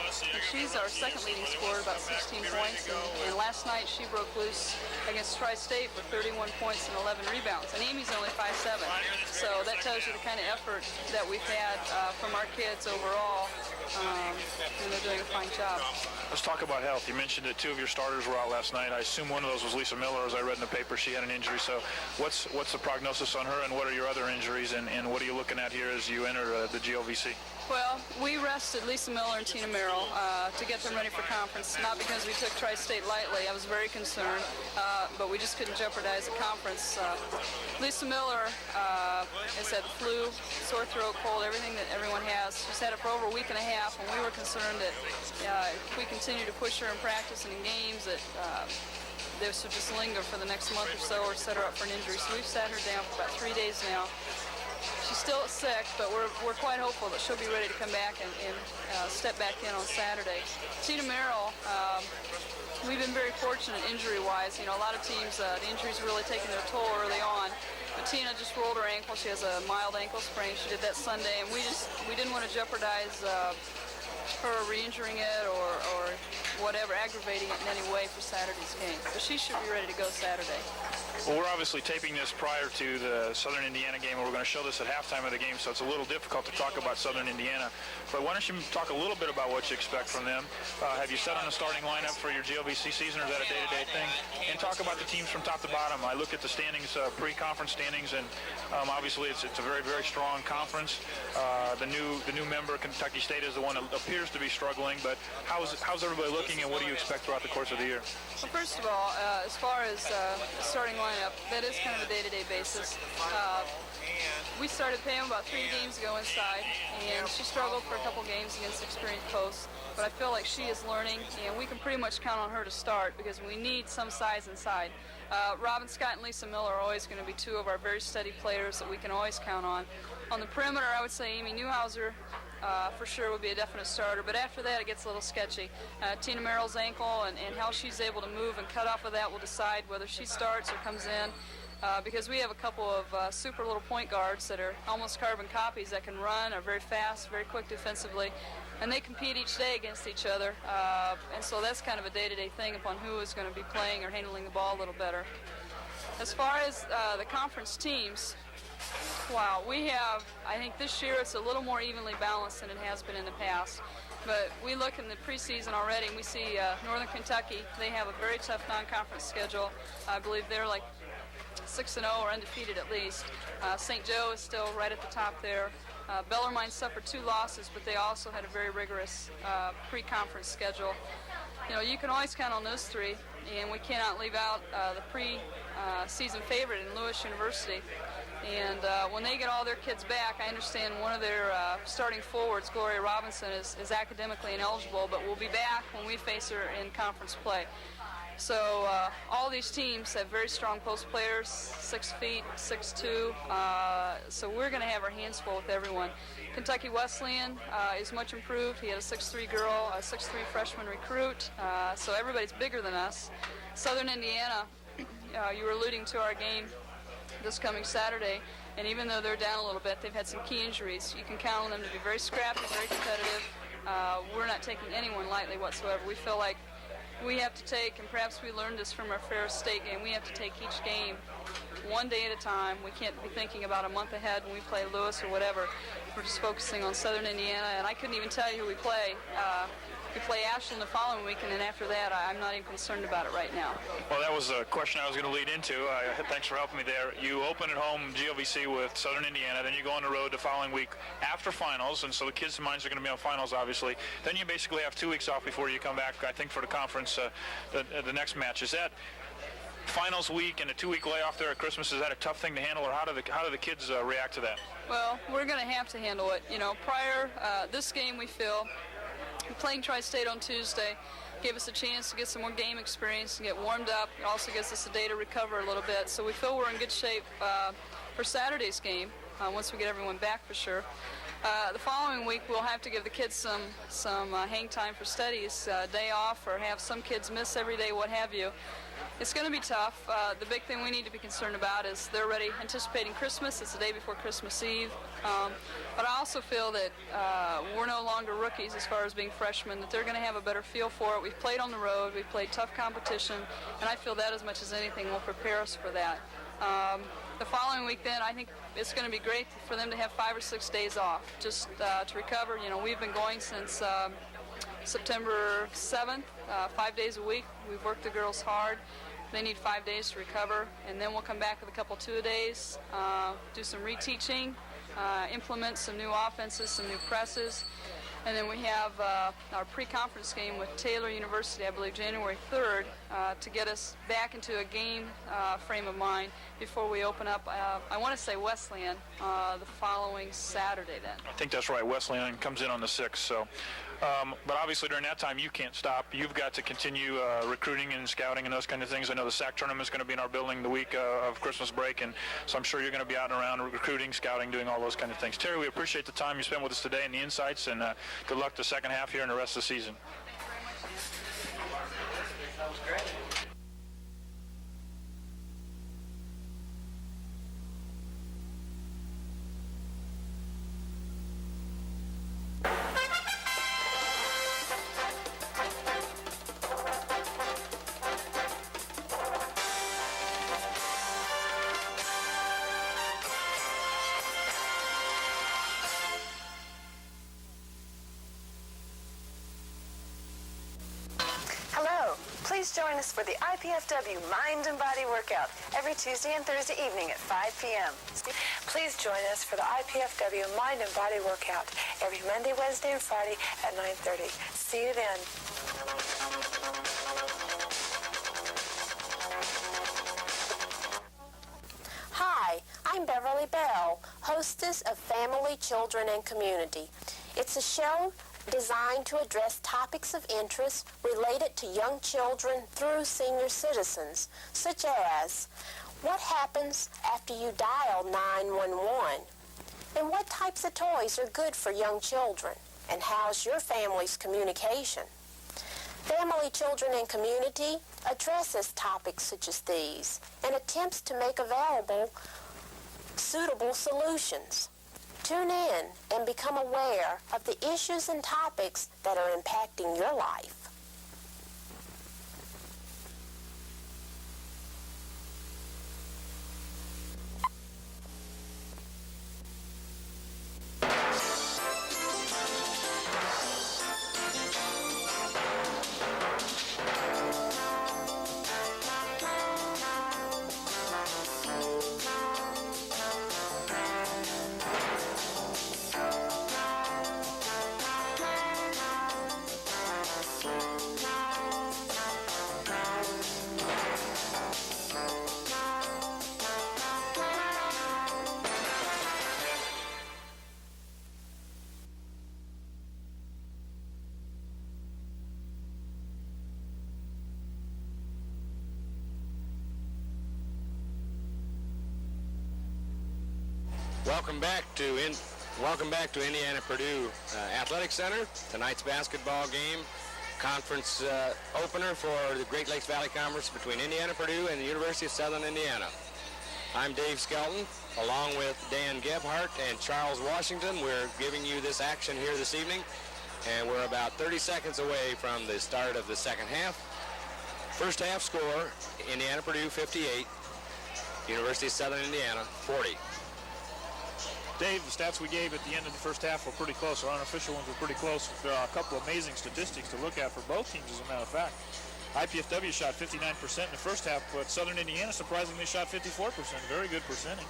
And she's our second leading scorer, about 16 points. And last night she broke loose against Tri-State for 31 points and 11 rebounds. And Amy's only 5'7". So that tells you the kind of effort that we've had from our kids overall. And they're doing a fine job.
Let's talk about health. You mentioned that 2 of your starters were out last night. I assume one of those was Lisa Miller. As I read in the paper, she had an injury. So what's the prognosis on her, and what are your other injuries, and what are you looking at here as you enter the GLVC?
Well, we rested Lisa Miller and Tina Merrill to get them ready for conference, not because we took Tri-State lightly. I was very concerned, but we just couldn't jeopardize the conference. Lisa Miller has had the flu, sore throat, cold, everything that everyone has. She's had it for over a week and a half, and we were concerned that if we continue to push her in practice and in games, that this would just linger for the next month or so or set her up for an injury. So we've sat her down for about 3 days now. She's still sick, but we're quite hopeful that she'll be ready to come back and step back in on Saturday. Tina Merrill, we've been very fortunate injury-wise. You know, a lot of teams, the injuries really taking their toll early on. But Tina just rolled her ankle. She has a mild ankle sprain. She did that Sunday, and we didn't want to jeopardize her re-injuring it or whatever, aggravating it in any way for Saturday's game. But she should be ready to go Saturday.
Well, we're obviously taping this prior to the Southern Indiana game, and we're going to show this at halftime of the game, so it's a little difficult to talk about Southern Indiana. But why don't you talk a little bit about what you expect from them? Have you set on a starting lineup for your GLVC season, or is that a day-to-day thing? And talk about the teams from top to bottom. I look at the standings, pre-conference standings, and obviously it's a very, very strong conference. The new member, Kentucky State, is the one that appears to be struggling, but how's everybody looking thinking, and what do you expect throughout the course of the year?
Well, first of all, as far as the starting lineup, that is kind of a day-to-day basis. We started Pam about 3 games ago inside, and she struggled for a couple games against experienced posts. But I feel like she is learning, and we can pretty much count on her to start because we need some size inside. Robin Scott and Lisa Miller are always going to be 2 of our very steady players that we can always count on. On the perimeter, I would say Amy Newhauser for sure would be a definite starter, but after that it gets a little sketchy. Tina Merrill's ankle and how she's able to move and cut off of that will decide whether she starts or comes in. Because we have a couple of super little point guards that are almost carbon copies that can run, are very fast, very quick defensively, and they compete each day against each other, and so that's kind of a day-to-day thing upon who is going to be playing or handling the ball a little better. As far as the conference teams, wow, we have, I think this year it's a little more evenly balanced than it has been in the past. But we look in the preseason already and we see Northern Kentucky, they have a very tough non-conference schedule. I believe they're like 6-0 or undefeated at least. St. Joe is still right at the top there. Bellarmine suffered 2 losses, but they also had a very rigorous pre-conference schedule. You know, you can always count on those 3, and we cannot leave out the pre-season favorite in Lewis University. And when they get all their kids back, I understand one of their starting forwards, Gloria Robinson, is academically ineligible, but will be back when we face her in conference play. So all these teams have very strong post players, 6 feet, 6'2", so we're going to have our hands full with everyone. Kentucky Wesleyan is much improved. He had a 6'3" girl, a 6'3" freshman recruit, so everybody's bigger than us. Southern Indiana, you were alluding to our game this coming Saturday, and even though they're down a little bit, they've had some key injuries. You can count on them to be very scrappy, very competitive. We're not taking anyone lightly whatsoever. We feel like we have to take, and perhaps we learned this from our Ferris State game, we have to take each game one day at a time. We can't be thinking about a month ahead when we play Lewis or whatever. We're just focusing on Southern Indiana, and I couldn't even tell you who we play. We play Ashland the following week, and then after that, I'm not even concerned about it right now.
Well, that was a question I was going to lead into. Thanks for helping me there. You open at home GLVC with Southern Indiana, then you go on the road the following week after finals, and so the kids' minds are going to be on finals, obviously. Then you basically have 2 weeks off before you come back, I think, for the conference, the next match. Is that finals week and a 2-week layoff there at Christmas, is that a tough thing to handle, or how do the kids react to that?
Well, we're going to have to handle it. You know, prior, this game we feel, playing Tri-State on Tuesday gave us a chance to get some more game experience and get warmed up. It also gives us a day to recover a little bit. So we feel we're in good shape for Saturday's game once we get everyone back for sure. The following week we'll have to give the kids some hang time for studies, day off, or have some kids miss every day, what have you. It's going to be tough. The big thing we need to be concerned about is they're already anticipating Christmas. It's the day before Christmas Eve. But I also feel that we're no longer rookies as far as being freshmen, that they're going to have a better feel for it. We've played on the road. We've played tough competition, and I feel that as much as anything will prepare us for that. The following week then, I think it's going to be great for them to have 5 or 6 days off just to recover. You know, we've been going since September 7th, 5 days a week. We've worked the girls hard. They need 5 days to recover, and then we'll come back with a couple 2-a-days, do some reteaching, implement some new offenses, some new presses, and then we have our pre-conference game with Taylor University, I believe January 3rd, to get us back into a game frame of mind before we open up, I want to say Wesleyan, the following Saturday then.
I think that's right. Wesleyan comes in on the 6th, so. But obviously during that time you can't stop. You've got to continue recruiting and scouting and those kind of things. I know the SAC tournament is going to be in our building the week of Christmas break, and so I'm sure you're going to be out and around recruiting, scouting, doing all those kind of things. Terry, we appreciate the time you spent with us today and the insights, and good luck the second half here and the rest of the season.
That was great.
Please join us for the IPFW Mind and Body Workout every Tuesday and Thursday evening at 5 p.m. Please join us for the IPFW Mind and Body Workout every Monday, Wednesday, and Friday at 9:30. See you then.
Hi, I'm Beverly Bell, hostess of Family, Children, and Community. It's a show designed to address topics of interest related to young children through senior citizens, such as what happens after you dial 911, and what types of toys are good for young children, and how's your family's communication. Family, Children, and Community addresses topics such as these and attempts to make available suitable solutions. Tune in and become aware of the issues and topics that are impacting your life.
Welcome back to Indiana Purdue Athletic Center. Tonight's basketball game, conference opener for the Great Lakes Valley Conference between Indiana Purdue and the University of Southern Indiana. I'm Dave Skelton, along with Dan Gebhardt and Charles Washington. We're giving you this action here this evening, and we're about 30 seconds away from the start of the second half. First half score, Indiana Purdue 58, University of Southern Indiana 40.
Dave, the stats we gave at the end of the first half were pretty close. Our unofficial ones were pretty close. There are a couple of amazing statistics to look at for both teams, as a matter of fact. IPFW shot 59% in the first half, but Southern Indiana surprisingly shot 54%. Very good percentage.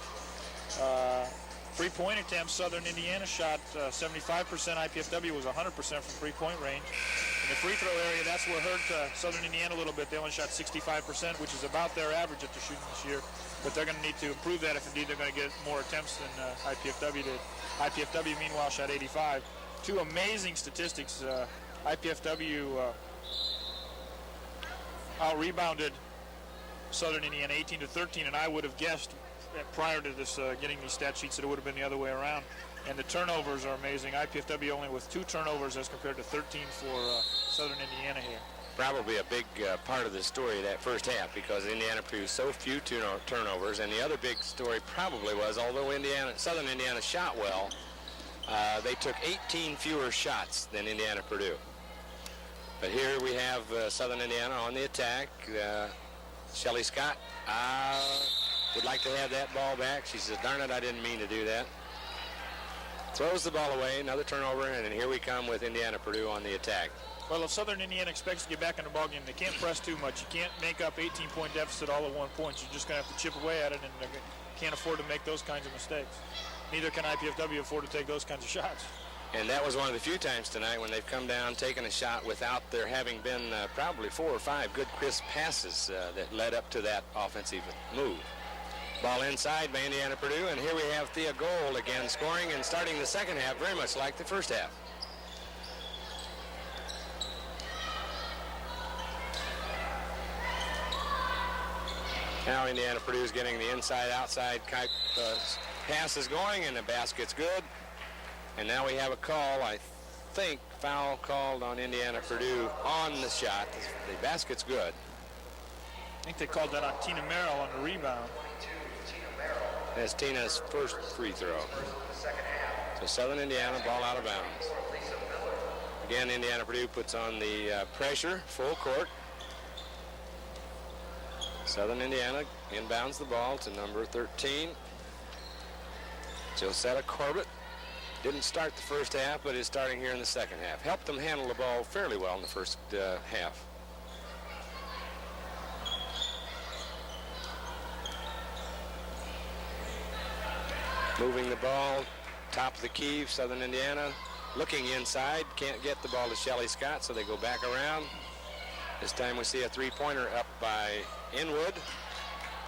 Three-point attempts, Southern Indiana shot 75%. IPFW was 100% from three-point range. In the free throw area, that's what hurt Southern Indiana a little bit. They only shot 65%, which is about their average that they're shooting this year. But they're going to need to improve that if indeed they're going to get more attempts than IPFW did. IPFW, meanwhile, shot 85. Two amazing statistics. IPFW out-rebounded Southern Indiana 18-13, and I would have guessed prior to this getting these stat sheets that it would have been the other way around. And the turnovers are amazing. IPFW only with 2 turnovers as compared to 13 for Southern Indiana here.
Probably a big part of the story that first half, because Indiana produced so few turnovers, and the other big story probably was, although Southern Indiana shot well, they took 18 fewer shots than Indiana Purdue. But here we have Southern Indiana on the attack. Shelly Scott would like to have that ball back. She says, darn it, I didn't mean to do that. Throws the ball away, another turnover, and then here we come with Indiana Purdue on the attack.
Well, if Southern Indiana expects to get back in the ballgame, they can't press too much. You can't make up 18-point deficit all at 1 point. You're just going to have to chip away at it, and they can't afford to make those kinds of mistakes. Neither can IPFW afford to take those kinds of shots.
And that was one of the few times tonight when they've come down, taken a shot without there having been probably 4 or 5 good crisp passes that led up to that offensive move. Ball inside by Indiana Purdue, and here we have Thea Gold again scoring and starting the second half very much like the first half. Now Indiana Purdue is getting the inside-outside passes going, and the basket's good. And now we have a call, I think, foul called on Indiana Purdue on the shot. The basket's good.
I think they called that on Tina Merrill on the rebound.
That's Tina's first free throw. So Southern Indiana, ball out of bounds. Again, Indiana Purdue puts on the pressure, full court. Southern Indiana inbounds the ball to number 13. Josetta Corbett. Didn't start the first half, but is starting here in the second half. Helped them handle the ball fairly well in the first half. Moving the ball, top of the key, Southern Indiana. Looking inside, can't get the ball to Shelly Scott, so they go back around. This time we see a three-pointer up by Inwood.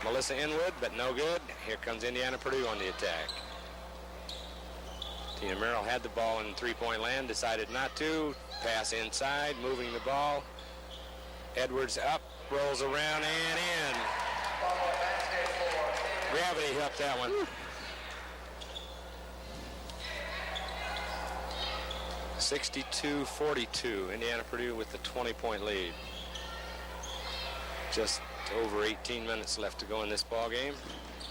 Melissa Inwood, but no good. Here comes Indiana Purdue on the attack. Tina Merrill had the ball in three-point land, decided not to. Pass inside, moving the ball. Edwards up, rolls around and in. Gravity helped that one. 62-42, Indiana Purdue with the 20-point lead. Just over 18 minutes left to go in this ball game.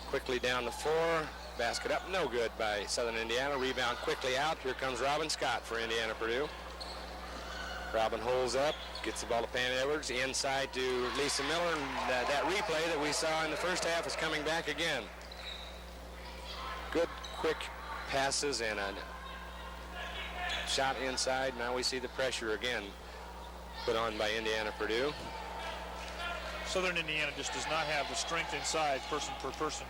Quickly down the floor, basket up, no good by Southern Indiana. Rebound quickly out. Here comes Robin Scott for Indiana Purdue. Robin holds up, gets the ball to Pam Edwards, inside to Lisa Miller, and that replay that we saw in the first half is coming back again. Good, quick passes and a shot inside. Now we see the pressure again put on by Indiana Purdue.
Southern Indiana just does not have the strength inside, person per person.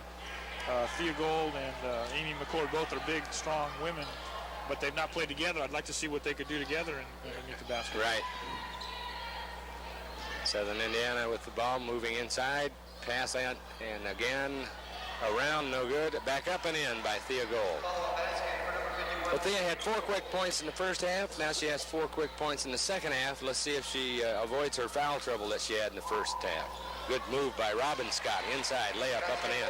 Thea Gold and Amy McCord both are big, strong women, but they've not played together. I'd like to see what they could do together and underneath the basket.
Right. Southern Indiana with the ball, moving inside, pass out, and again around, no good. Back up and in by Thea Gold. But Thea had 4 quick points in the first half. Now she has 4 quick points in the second half. Let's see if she avoids her foul trouble that she had in the first half. Good move by Robin Scott inside, layup up and in.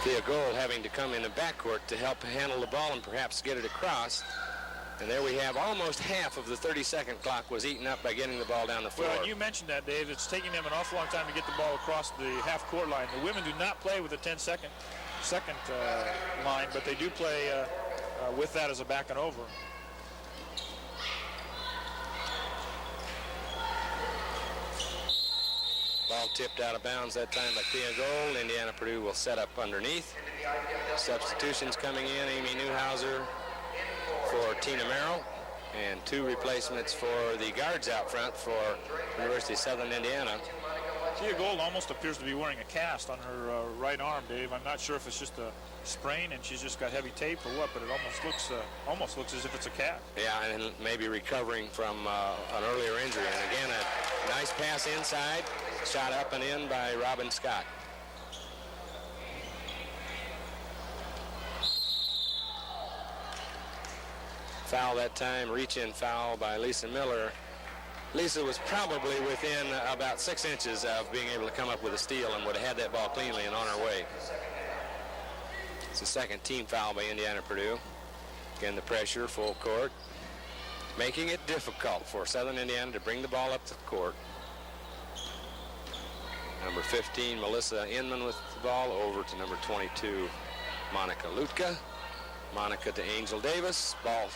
Thea Gold having to come in the backcourt to help handle the ball and perhaps get it across. And there we have almost half of the 30-second clock was eaten up by getting the ball down the floor.
Well, and you mentioned that, Dave. It's taking them an awful long time to get the ball across the half-court line. The women do not play with a 10-second line, but they do play with that as a back and over.
Ball tipped out of bounds that time by Thea Gold. Indiana Purdue will set up underneath. Substitutions coming in. Amy Newhouser for Tina Merrill, and 2 replacements for the guards out front for University of Southern Indiana.
Thea Gold almost appears to be wearing a cast on her right arm, Dave. I'm not sure if it's just a sprain and she's just got heavy tape or what, but it almost looks as if it's a cast.
Yeah, and maybe recovering from an earlier injury. And again, a nice pass inside, shot up and in by Robin Scott. Foul that time, reach-in foul by Lisa Miller. Lisa was probably within about 6 inches of being able to come up with a steal and would have had that ball cleanly and on her way. It's the second team foul by Indiana Purdue. Again, the pressure, full court, making it difficult for Southern Indiana to bring the ball up the court. Number 15, Melissa Inman with the ball, over to number 22, Monica Lutka. Monica to Angel Davis. Ball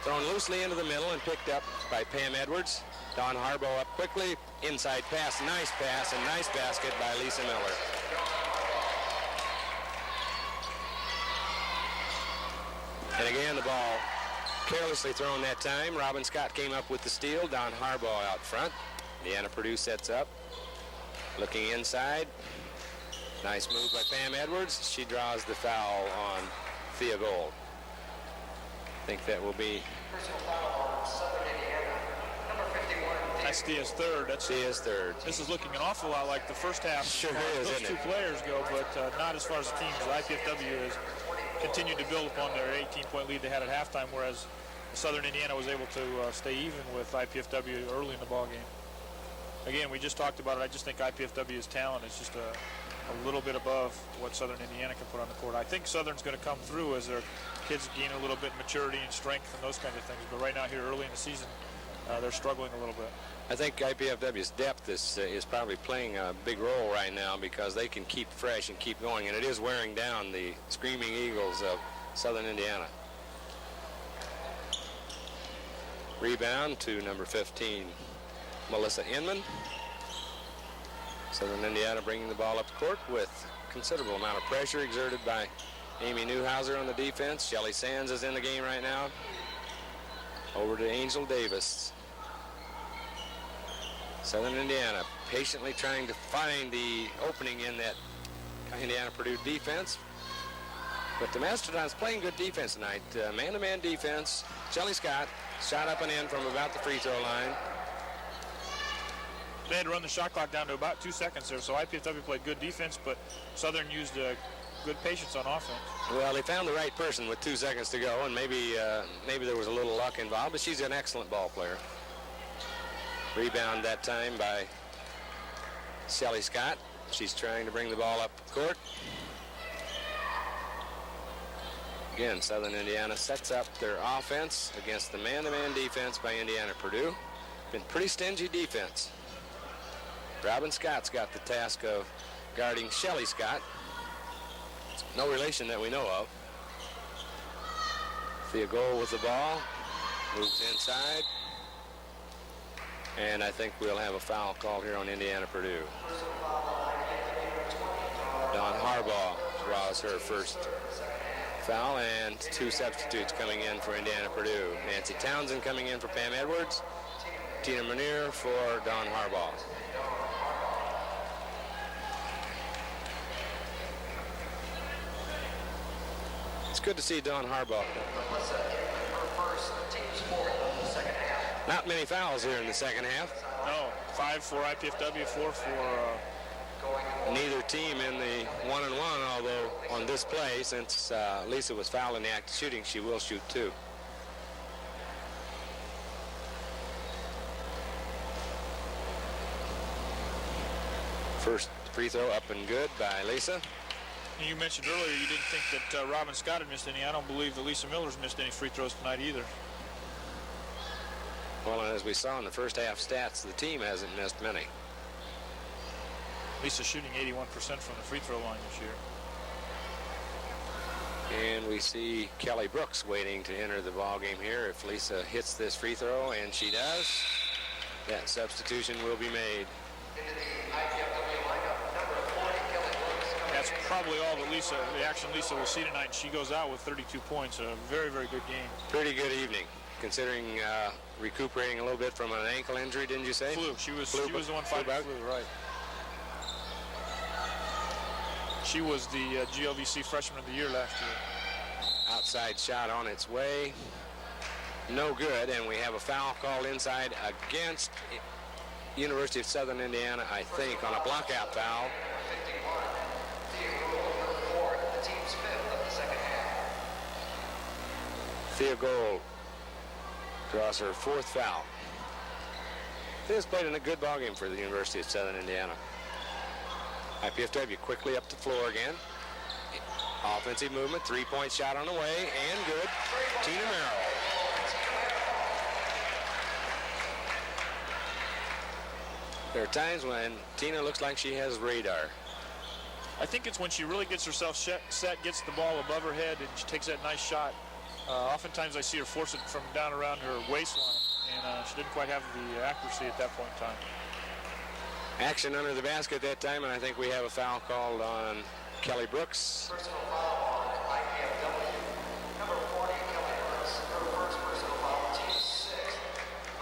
thrown loosely into the middle and picked up by Pam Edwards. Dawn Harbaugh up quickly. Inside pass, nice pass, and nice basket by Lisa Miller. And again, the ball carelessly thrown that time. Robin Scott came up with the steal. Dawn Harbaugh out front. Indiana Purdue sets up. Looking inside. Nice move by Pam Edwards. She draws the foul on Thea Gold. I think that will be...
That's Thea's third. That's
Thea's third.
This is looking an awful lot like the first half.
Sure is,
those
isn't
two
it?
players go, but not as far as the teams. IPFW has continued to build upon their 18-point lead they had at halftime, whereas Southern Indiana was able to stay even with IPFW early in the ball game. Again, we just talked about it. I just think IPFW's talent is just a little bit above what Southern Indiana can put on the court. I think Southern's going to come through as their kids gain a little bit maturity and strength and those kinds of things. But right now here early in the season, they're struggling a little bit.
I think IPFW's depth is probably playing a big role right now because they can keep fresh and keep going, and it is wearing down the Screaming Eagles of Southern Indiana. Rebound to number 15, Melissa Inman. Southern Indiana bringing the ball up the court with considerable amount of pressure exerted by Amy Newhouser on the defense. Shelly Sands is in the game right now. Over to Angel Davis. Southern Indiana patiently trying to find the opening in that Indiana Purdue defense. But the Mastodons playing good defense tonight. Man-to-man defense. Shelly Scott shot up and in from about the free throw line.
They had to run the shot clock down to about 2 seconds there, so IPFW played good defense, but Southern used good patience on offense.
Well, they found the right person with 2 seconds to go, and maybe there was a little luck involved, but she's an excellent ball player. Rebound that time by Shelly Scott. She's trying to bring the ball up the court. Again, Southern Indiana sets up their offense against the man-to-man defense by Indiana Purdue. Been pretty stingy defense. Robin Scott's got the task of guarding Shelly Scott. No relation that we know of. Thea Goal with the ball. Moves inside. And I think we'll have a foul called here on Indiana Purdue. Dawn Harbaugh draws her first foul, and 2 substitutes coming in for Indiana Purdue. Nancy Townsend coming in for Pam Edwards. Tina Manier for Dawn Harbaugh. It's good to see Dawn Harbaugh. Not many fouls here in the second half.
No, 5 for IPFW, 4 for...
Neither team in the 1-and-1, although on this play, since Lisa was fouled in the act of shooting, she will shoot 2. First free throw up and good by Lisa.
You mentioned earlier you didn't think that Robin Scott had missed any. I don't believe that Lisa Miller's missed any free throws tonight either.
Well, and as we saw in the first half stats, the team hasn't missed many.
Lisa's shooting 81% from the free throw line this year.
And we see Kelly Brooks waiting to enter the ball game here. If Lisa hits this free throw, and she does, that substitution will be made.
That's probably all the action Lisa will see tonight. She goes out with 32 points. A very, very good game.
Pretty good evening, considering recuperating a little bit from an ankle injury, didn't you say?
Flu. She was the one fighting flu, right. She was the GLVC Freshman of the Year last year.
Outside shot on its way. No good, and we have a foul called inside against University of Southern Indiana, I think, on a blockout foul. Thea Gold draws her 4th foul. Thea's played in a good ball game for the University of Southern Indiana. IPFW quickly up the floor again. Offensive movement, 3-point shot on the way, and good. Tina Merrill. There are times when Tina looks like she has radar.
I think it's when she really gets herself set, gets the ball above her head, and she takes that nice shot. Oftentimes I see her force it from down around her waistline, and she didn't quite have the accuracy at that point in time.
Action under the basket at that time, and I think we have a foul called on Kelly Brooks.
Personal foul on IPFW. Number 40, Kelly Brooks. Her first personal foul, team 6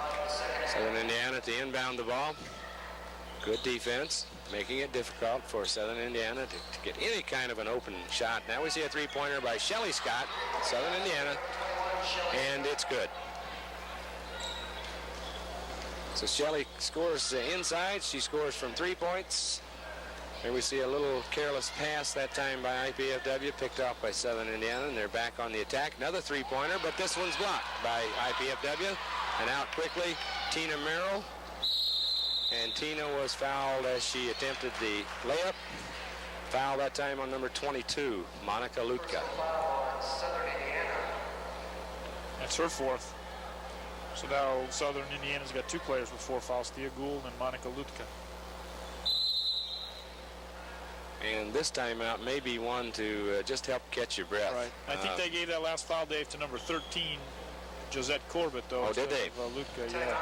on the second half.
Southern Indiana to inbound the ball. Good defense, making it difficult for Southern Indiana to get any kind of an open shot. Now we see a 3-pointer by Shelly Scott, Southern Indiana, and it's good. So Shelly scores inside. She scores from 3 points. And we see a little careless pass that time by IPFW, picked off by Southern Indiana, and they're back on the attack. Another 3-pointer, but this one's blocked by IPFW. And out quickly, Tina Merrill. And Tina was fouled as she attempted the layup. Foul that time on number 22, Monica Lutka.
That's her 4th. So now Southern Indiana's got 2 players with 4 fouls, Thea Gould and Monica Lutka.
And this timeout may be one to just help catch your breath.
Right. I think they gave that last foul, Dave, to number 13, Josette Corbett, though.
Oh, did they?
Lutka, yeah.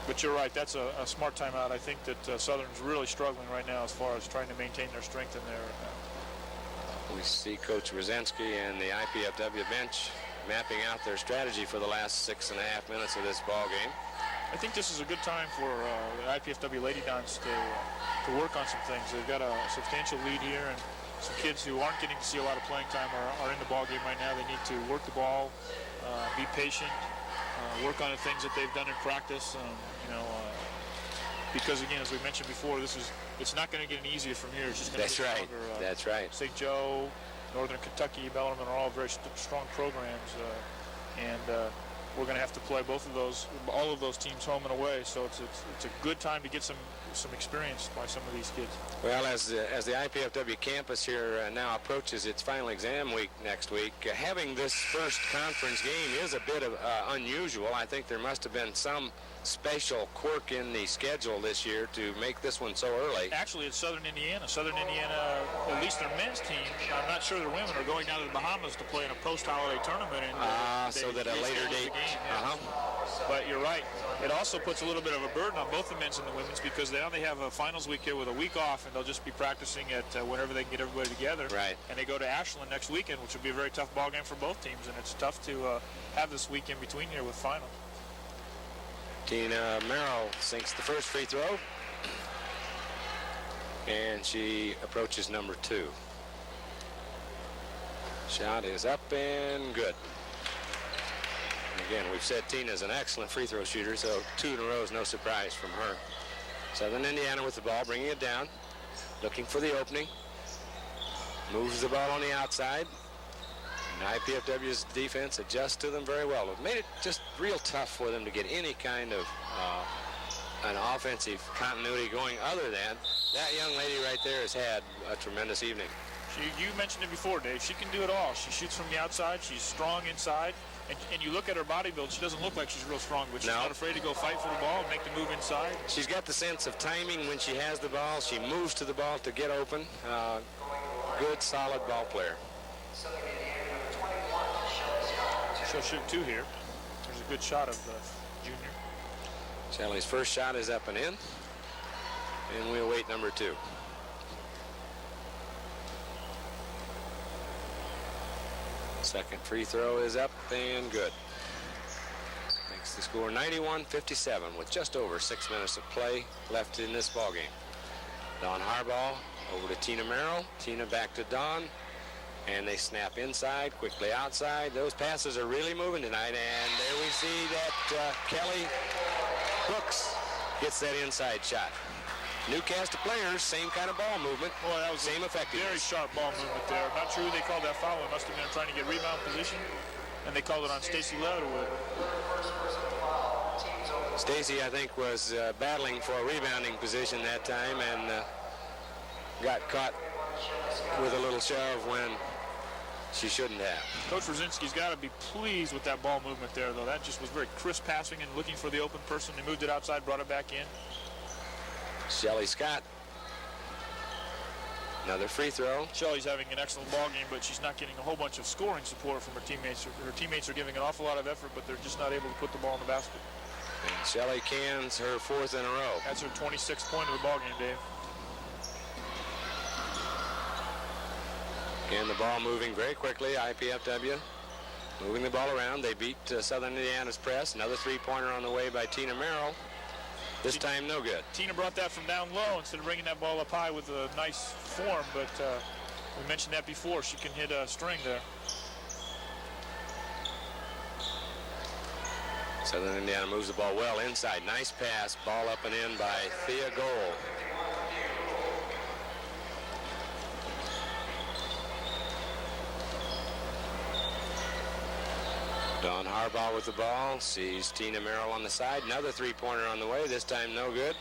But you're right. That's a smart timeout. I think that Southern's really struggling right now as far as trying to maintain their strength in there.
We see Coach Brzezinski and the IPFW bench mapping out their strategy for the last 6.5 minutes of this ball game.
I think this is a good time for the IPFW Lady Dons to work on some things. They've got a substantial lead here, and some kids who aren't getting to see a lot of playing time are in the ball game right now. They need to work the ball, be patient, work on the things that they've done in practice. Because again, as we mentioned before, it's not going to get any easier from here. It's just going to get stronger.
That's right.
St. Joe, Northern Kentucky, Bellarmine are all very strong programs, and we're going to have to play all of those teams home and away. So it's a good time to get some experience by some of these kids.
Well, as the IPFW campus here now approaches its final exam week next week, having this first conference game is a bit of unusual. I think there must have been some special quirk in the schedule this year to make this one so early.
Actually, it's Southern Indiana. Southern Indiana, at least their men's team, I'm not sure their women are going down to the Bahamas to play in a post-holiday tournament.
So that a later date.
But you're right. It also puts a little bit of a burden on both the men's and the women's, because now they have a finals week here with a week off, and they'll just be practicing at whenever they can get everybody together.
Right.
And they go to Ashland next weekend, which will be a very tough ball game for both teams, and it's tough to have this week in between here with finals.
Tina Merrill sinks the first free throw, and she approaches number 2. Shot is up and good. Again, we've said Tina's an excellent free throw shooter, so 2 in a row is no surprise from her. Southern Indiana with the ball, bringing it down, looking for the opening, moves the ball on the outside. And IPFW's defense adjusts to them very well. It made it just real tough for them to get any kind of an offensive continuity going, other than that young lady right there has had a tremendous evening.
You mentioned it before, Dave. She can do it all. She shoots from the outside. She's strong inside. And you look at her body build, she doesn't look like she's real strong, but she's not afraid to go fight for the ball and make the move inside.
She's got the sense of timing when she has the ball. She moves to the ball to get open. Good, solid ball player.
She'll shoot 2 here. There's a good shot of the junior.
Shelley's first shot is up and in. And we'll wait number 2. Second free throw is up and good. Makes the score 91-57 with just over 6 minutes of play left in this ballgame. Dawn Harbaugh over to Tina Merrill. Tina back to Dawn. And they snap inside, quickly outside. Those passes are really moving tonight. And there we see that Kelly Brooks gets that inside shot. New cast of players, same kind of ball movement.
Boy, that was
same effectiveness.
Very sharp ball movement there. I'm not sure who they called that foul. It must have been trying to get rebound position. And they called it on Stacy Leatherwood.
Stacy, I think, was battling for a rebounding position that time and got caught with a little shove when she shouldn't have.
Coach Rosinski's got to be pleased with that ball movement there, though. That just was very crisp passing and looking for the open person. They moved it outside, brought it back in.
Shelley Scott. Another free throw.
Shelley's having an excellent ball game, but she's not getting a whole bunch of scoring support from her teammates. Her teammates are giving an awful lot of effort, but they're just not able to put the ball in the basket.
And Shelley cans her 4th in a row.
That's her 26th point of the ball game, Dave.
And the ball moving very quickly. IPFW moving the ball around. They beat Southern Indiana's press. Another 3-pointer on the way by Tina Merrill. This time, no good.
Tina brought that from down low instead of bringing that ball up high with a nice form, but we mentioned that before. She can hit a string there.
Southern Indiana moves the ball well inside. Nice pass. Ball up and in by Thea Gold. Dawn Harbaugh with the ball, sees Tina Merrill on the side. Another 3-pointer on the way, this time no good.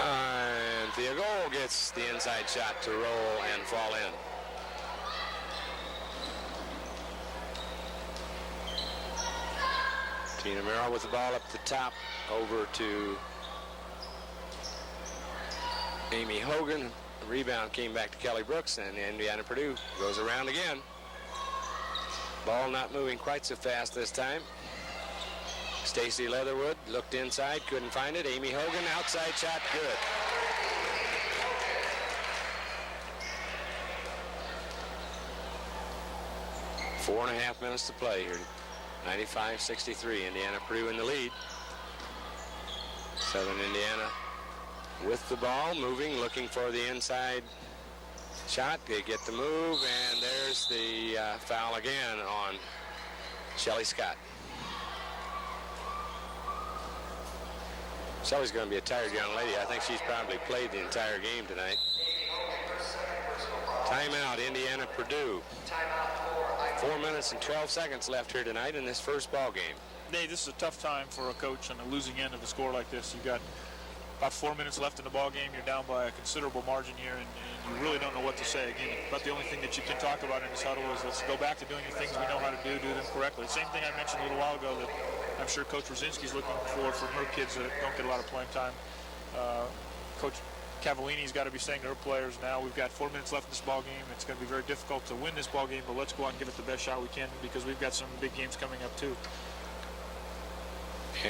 And Thea Gold gets the inside shot to roll and fall in. Tina Merrill with the ball up the top, over to Amy Hogan. The rebound came back to Kelly Brooks, and Indiana Purdue goes around again. Ball not moving quite so fast this time. Stacy Leatherwood looked inside, couldn't find it. Amy Hogan, outside shot, good. 4.5 minutes to play here. 95-63, Indiana Purdue in the lead. Southern Indiana with the ball, moving, looking for the inside shot. They get the move, and there's the foul again on Shelly Scott. Shelly's going to be a tired young lady. I think she's probably played the entire game tonight. Timeout, Indiana Purdue. 4 minutes and 12 seconds left here tonight in this first ball game.
Hey, this is a tough time for a coach on the losing end of a score like this. You've got about 4 minutes left in the ball game. You're down by a considerable margin here, and you really don't know what to say. Again, about the only thing that you can talk about in this huddle is let's go back to doing the things we know how to do them correctly. Same thing I mentioned a little while ago that I'm sure Coach Rosinski's looking for from her kids that don't get a lot of playing time. Coach Cavallini's got to be saying to her players now, we've got 4 minutes left in this ball game. It's going to be very difficult to win this ball game, but let's go out and give it the best shot we can because we've got some big games coming up too.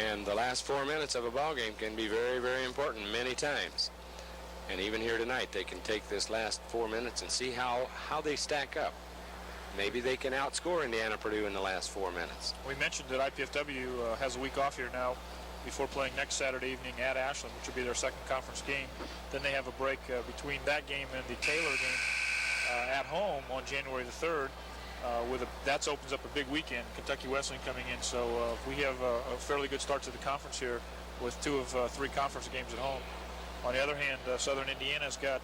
And the last 4 minutes of a ball game can be very, very important many times. And even here tonight, they can take this last 4 minutes and see how they stack up. Maybe they can outscore Indiana Purdue in the last 4 minutes.
We mentioned that IPFW has a week off here now before playing next Saturday evening at Ashland, which will be their second conference game. Then they have a break between that game and the Taylor game at home on January the 3rd. That opens up a big weekend, Kentucky Wesleyan coming in. So we have a fairly good start to the conference here with 2 of 3 conference games at home. On the other hand, Southern Indiana's got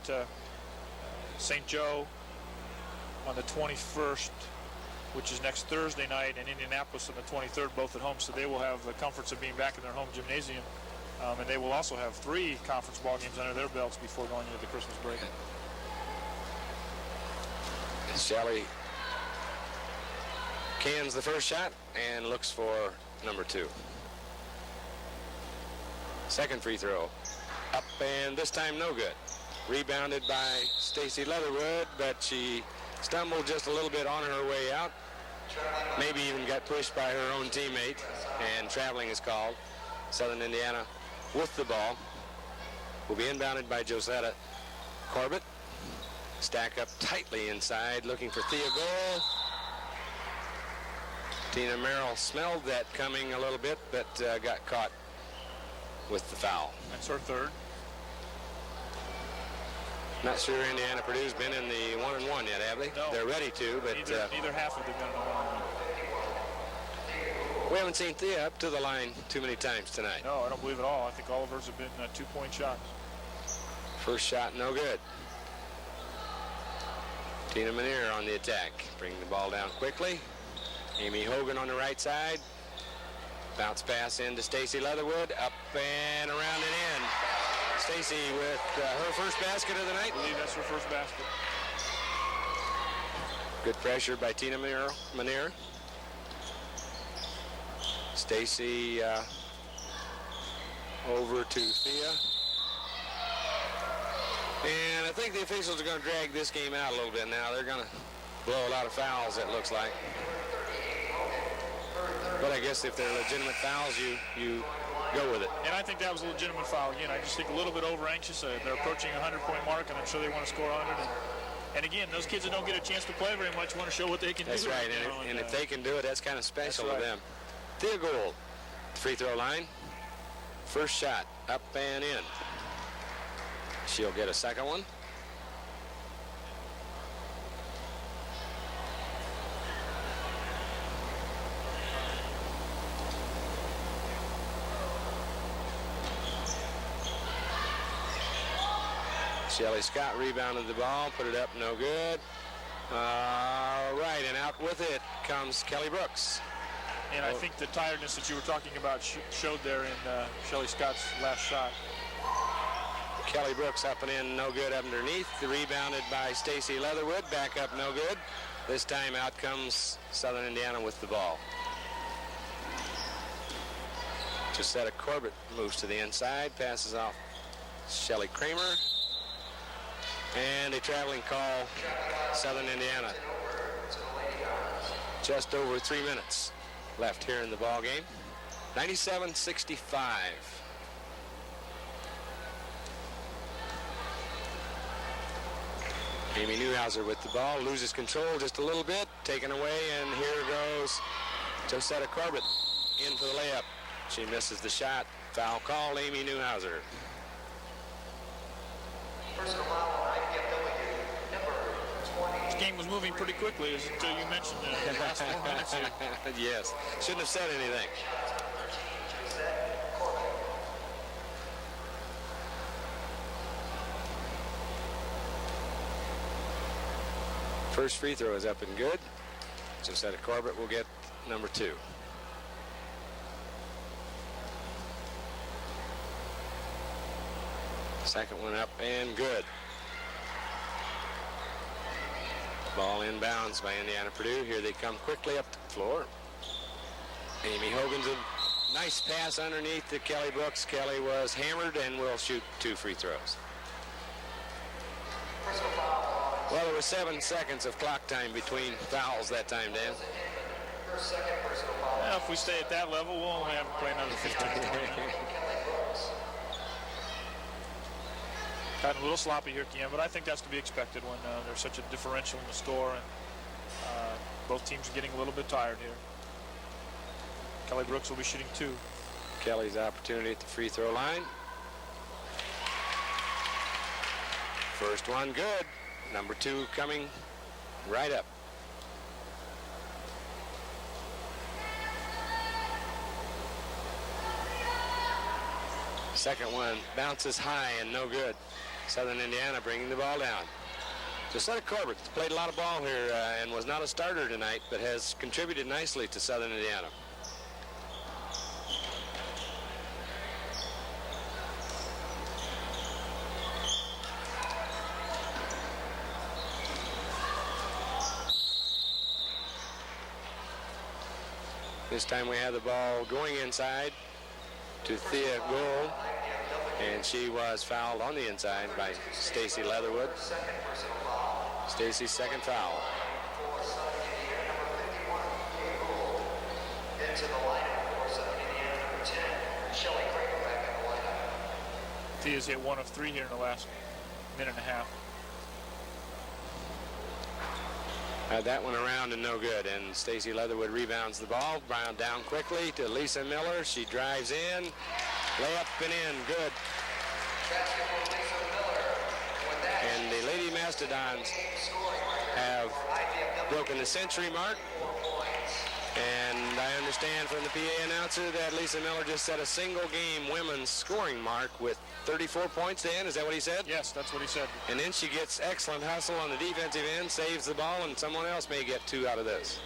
St. Joe on the 21st, which is next Thursday night, and Indianapolis on the 23rd, both at home. So they will have the comforts of being back in their home gymnasium. And they will also have 3 conference ball games under their belts before going into the Christmas break.
Shelly cans the first shot and looks for number 2. Second free throw. Up and this time no good. Rebounded by Stacy Leatherwood, but she stumbled just a little bit on her way out. Maybe even got pushed by her own teammate, and traveling is called. Southern Indiana with the ball. Will be inbounded by Josetta Corbett. Stack up tightly inside, looking for Thea Goal. Tina Merrill smelled that coming a little bit, but got caught with the foul.
That's her third.
Not sure Indiana Purdue's been in the 1-and-1 yet, have they?
No.
They're ready to, but
neither half of them been in the 1-on-1.
we haven't seen Thea up to the line too many times tonight.
No, I don't believe it all. I think all of hers have been 2-point shots.
First shot, no good. Tina Manier on the attack. Bring the ball down quickly. Amy Hogan on the right side. Bounce pass into Stacy Leatherwood. Up and around and in. Stacy with her first basket of the night.
I believe that's her first basket.
Good pressure by Tina Manier. Stacy over to Thea. And I think the officials are going to drag this game out a little bit now. They're going to blow a lot of fouls, it looks like. But I guess if they're legitimate fouls, you go with it.
And I think that was a legitimate foul. Again, I just think a little bit over-anxious. They're approaching a 100-point mark, and I'm sure they want to score 100. And again, those kids that don't get a chance to play very much want to show what they can do.
That's right, and if they can do it, that's kind of special to them. Thea Gould, free throw line. First shot, up and in. She'll get a second one. Shelly Scott rebounded the ball, put it up, no good. All right, and out with it comes Kelly Brooks.
And I think the tiredness that you were talking about showed there in Shelly Scott's last shot.
Kelly Brooks up and in, no good underneath. Rebounded by Stacy Leatherwood, back up, no good. This time out comes Southern Indiana with the ball. Josetta Corbett moves to the inside, passes off Shelly Kramer. And a traveling call, Southern Indiana. Just over 3 minutes left here in the ball game. 97-65. Amy Newhouser with the ball, loses control just a little bit, taken away, and here goes Josetta Corbett in for the layup. She misses the shot. Foul called, Amy Newhouser.
Personal foul on IPFW, number 20.
This game was moving pretty quickly until you mentioned the last 4 minutes here.
Yes, shouldn't have said anything. First free throw is up and good. Josetta Corbett will get number 2. Second one up and good. Ball inbounds by Indiana Purdue. Here they come quickly up the floor. Amy Hogan's a nice pass underneath to Kelly Brooks. Kelly was hammered and will shoot 2 free throws. Well, there was 7 seconds of clock time between fouls that time, Dan.
Well, if we stay at that level, we'll only have to play another 15 to 20 minutes. Gotten a little sloppy here at the end, but I think that's to be expected when there's such a differential in the score, and both teams are getting a little bit tired here. Kelly Brooks will be shooting 2.
Kelly's opportunity at the free throw line. First one good. Number 2 coming right up. Second one bounces high and no good. Southern Indiana bringing the ball down. Josetta Corbett played a lot of ball here and was not a starter tonight, but has contributed nicely to Southern Indiana. This time we have the ball going inside to Thea Gould, and she was fouled on the inside by Stacy Leatherwood. Stacy's second foul.
Into the lineup for Southern Indiana, number 10, Shelley Cramer back in the lineup.
Thea's hit 1 of 3 here in the last minute and a half.
Had that one around and no good, and Stacy Leatherwood rebounds the ball. Brown down quickly to Lisa Miller. She drives in, layup and in, good. And the Lady Mastodons have broken the century mark. And I understand from the PA announcer that Lisa Miller just set a single-game women's scoring mark with 34 points, Dan. Is that what he said?
Yes, that's what he said.
And then she gets excellent hustle on the defensive end, saves the ball, and someone else may get 2 out of this.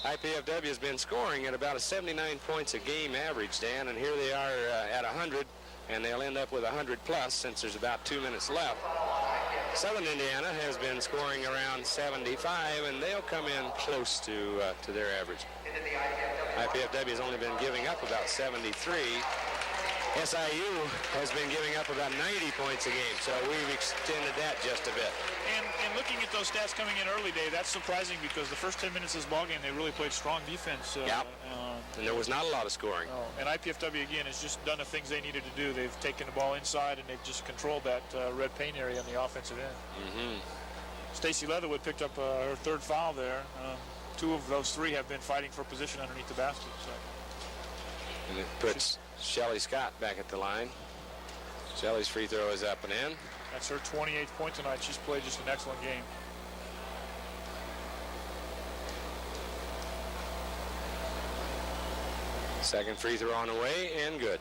IPFW has been scoring at about a 79 points a game average, Dan, and here they are at 100, and they'll end up with 100 plus since there's about 2 minutes left. Southern Indiana has been scoring around 75, and they'll come in close to their average. IPFW has only been giving up about 73. SIU has been giving up about 90 points a game, so we've extended that just a bit.
And looking at those stats coming in early, Dave, that's surprising because the first 10 minutes of this ballgame, they really played strong defense.
And there was not a lot of scoring.
And IPFW, again, has just done the things they needed to do. They've taken the ball inside, and they've just controlled that red paint area on the offensive end.
Mm-hmm.
Stacy Leatherwood picked up her 3rd foul there. 2 of those 3 have been fighting for position underneath the basket. So.
And it puts Shelly Scott back at the line. Shelly's free throw is up and in.
That's her 28th point tonight. She's played just an excellent game.
Second free throw on the way and good.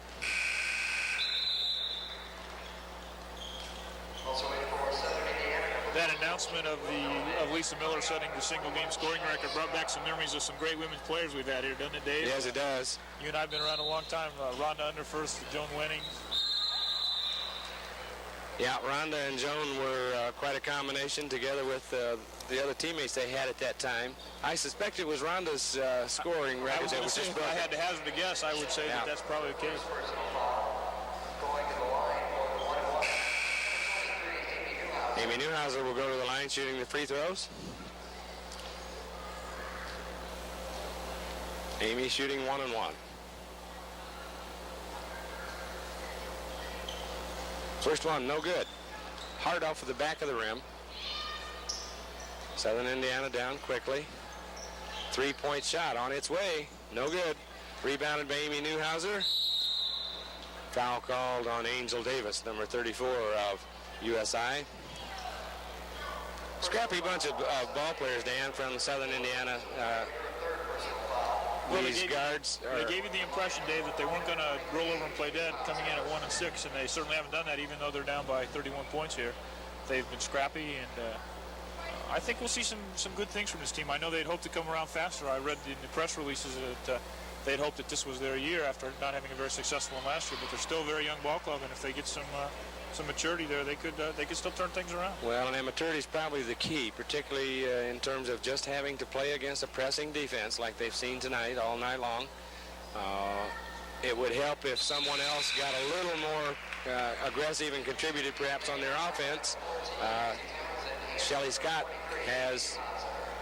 That announcement of Lisa Miller setting the single game scoring record brought back some memories of some great women's players we've had here, doesn't it, Dave?
Yes, it does.
You and I have been around a long time. Rhonda Underfirst, Joan Wenning.
Yeah, Rhonda and Joan were quite a combination together with the other teammates they had at that time. I suspect it was Rhonda's scoring record that was just broken.
If I had to hazard a guess, I would say that that's probably the case.
Amy Newhouser will go to the line shooting the free throws. Amy shooting 1 and 1. First one, no good. hard off of the back of the rim. Southern Indiana down quickly. Three-point shot on its way. No good. Rebounded by Amy Newhouser. Foul called on Angel Davis, number 34 of USI. Scrappy bunch of ball players, Dan, from Southern Indiana.
Well,
These guards
they gave you the impression, Dave, that they weren't going to roll over and play dead coming in at 1-6, and they certainly haven't done that, even though they're down by 31 points here. They've been scrappy, and I think we'll see some good things from this team. I know they'd hoped to come around faster. I read in the press releases that they'd hoped that this was their year after not having a very successful one last year, but they're still a very young ball club, and if they get some maturity there, they could still turn things around.
Well, and maturity is probably the key, particularly in terms of just having to play against a pressing defense like they've seen tonight all night long. It would help if someone else got a little more aggressive and contributed perhaps on their offense. Shelly Scott has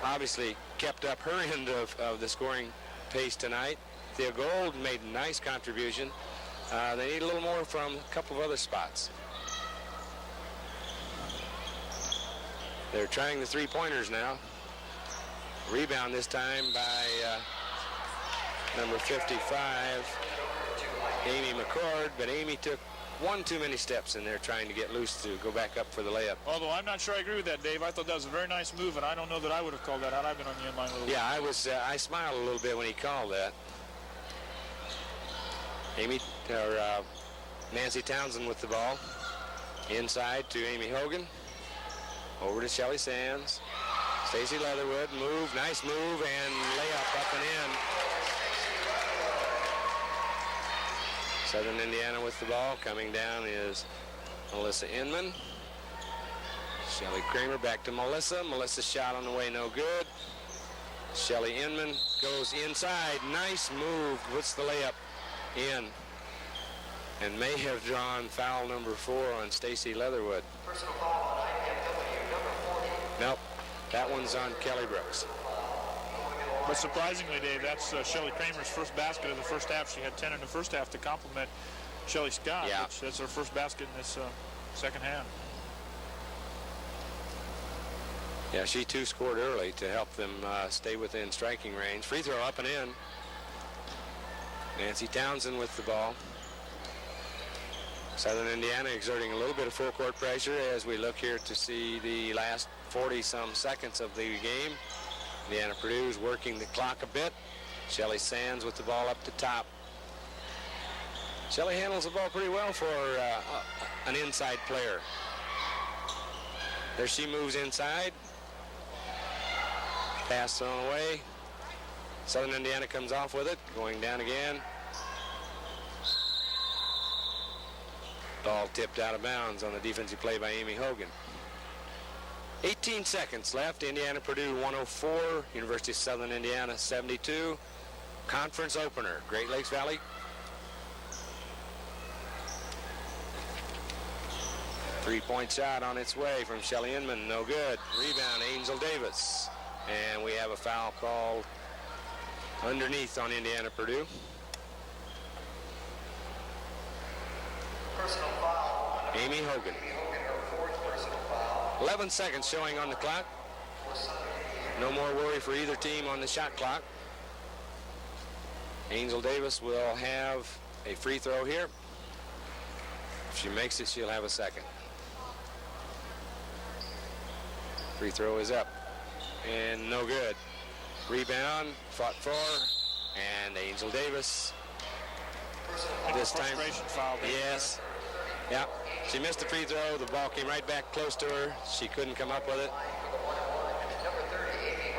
obviously kept up her end of the scoring pace tonight. Thea Gold made a nice contribution. They need a little more from a couple of other spots. They're trying the three-pointers now. Rebound this time by number 55, Amy McCord, but Amy took one too many steps in there trying to get loose to go back up for the layup.
Although I'm not sure I agree with that, Dave. I thought that was a very nice move, and I don't know that I would have called that out. I've been on the end line a little bit.
Yeah, I smiled a little bit when he called that. Nancy Townsend with the ball. Inside to Amy Hogan. Over to Shelly Sands. Stacy Leatherwood, nice move, and layup up and in. Southern Indiana with the ball. Coming down is Melissa Inman. Shelly Kramer back to Melissa. Melissa's shot on the way, no good. Shelly Inman goes inside. Nice move. Puts the layup in. And may have drawn foul number 4 on Stacy Leatherwood.
Personal foul on IPFW, number 40.
Nope. That one's on Kelly Brooks.
But surprisingly, Dave, that's Shelly Kramer's first basket of the first half. She had 10 in the first half to complement Shelly Scott.
Yeah.
That's her first basket in this second half.
Yeah, she too scored early to help them stay within striking range. Free throw up and in. Nancy Townsend with the ball. Southern Indiana exerting a little bit of full court pressure as we look here to see the last 40-some seconds of the game. Indiana Purdue's working the clock a bit. Shelly Sands with the ball up the top. Shelly handles the ball pretty well for an inside player. There she moves inside. Pass thrown away. Southern Indiana comes off with it, going down again. Ball tipped out of bounds on the defensive play by Amy Hogan. 18 seconds left. Indiana Purdue 104, University of Southern Indiana 72. Conference opener, Great Lakes Valley. Three-point shot on its way from Shelly Inman, no good. Rebound, Angel Davis. And we have a foul called underneath on Indiana Purdue.
Personal foul.
Amy Hogan.
Her fourth personal foul.
11 seconds showing on the clock. No more worry for either team on the shot clock. Angel Davis will have a free throw here. If she makes it, she'll have a second. Free throw is up. And no good. Rebound, fought for, and Angel Davis. This time,
Foul,
yes. Yeah, she missed the free throw. The ball came right back close to her. She couldn't come up with it.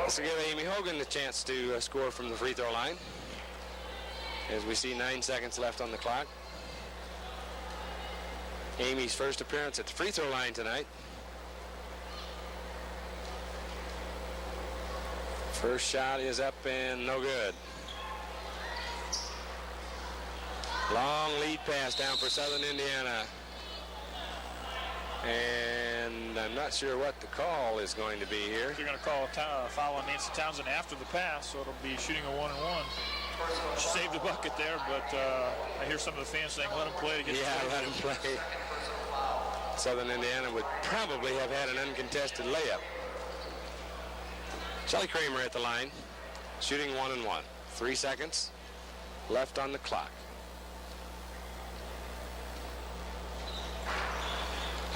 This will give Amy Hogan the chance to score from the free throw line. As we see 9 seconds left on the clock. Amy's first appearance at the free throw line tonight. First shot is up and no good. Long lead pass down for Southern Indiana. And I'm not sure what the call is going to be here.
They're going to call a foul on Nancy Townsend after the pass, so it'll be shooting a 1-and-1. She saved the bucket there, but I hear some of the fans saying, let him play.
Yeah, let him play. Southern Indiana would probably have had an uncontested layup. Shelly Kramer at the line, shooting 1-1. 3 seconds left on the clock.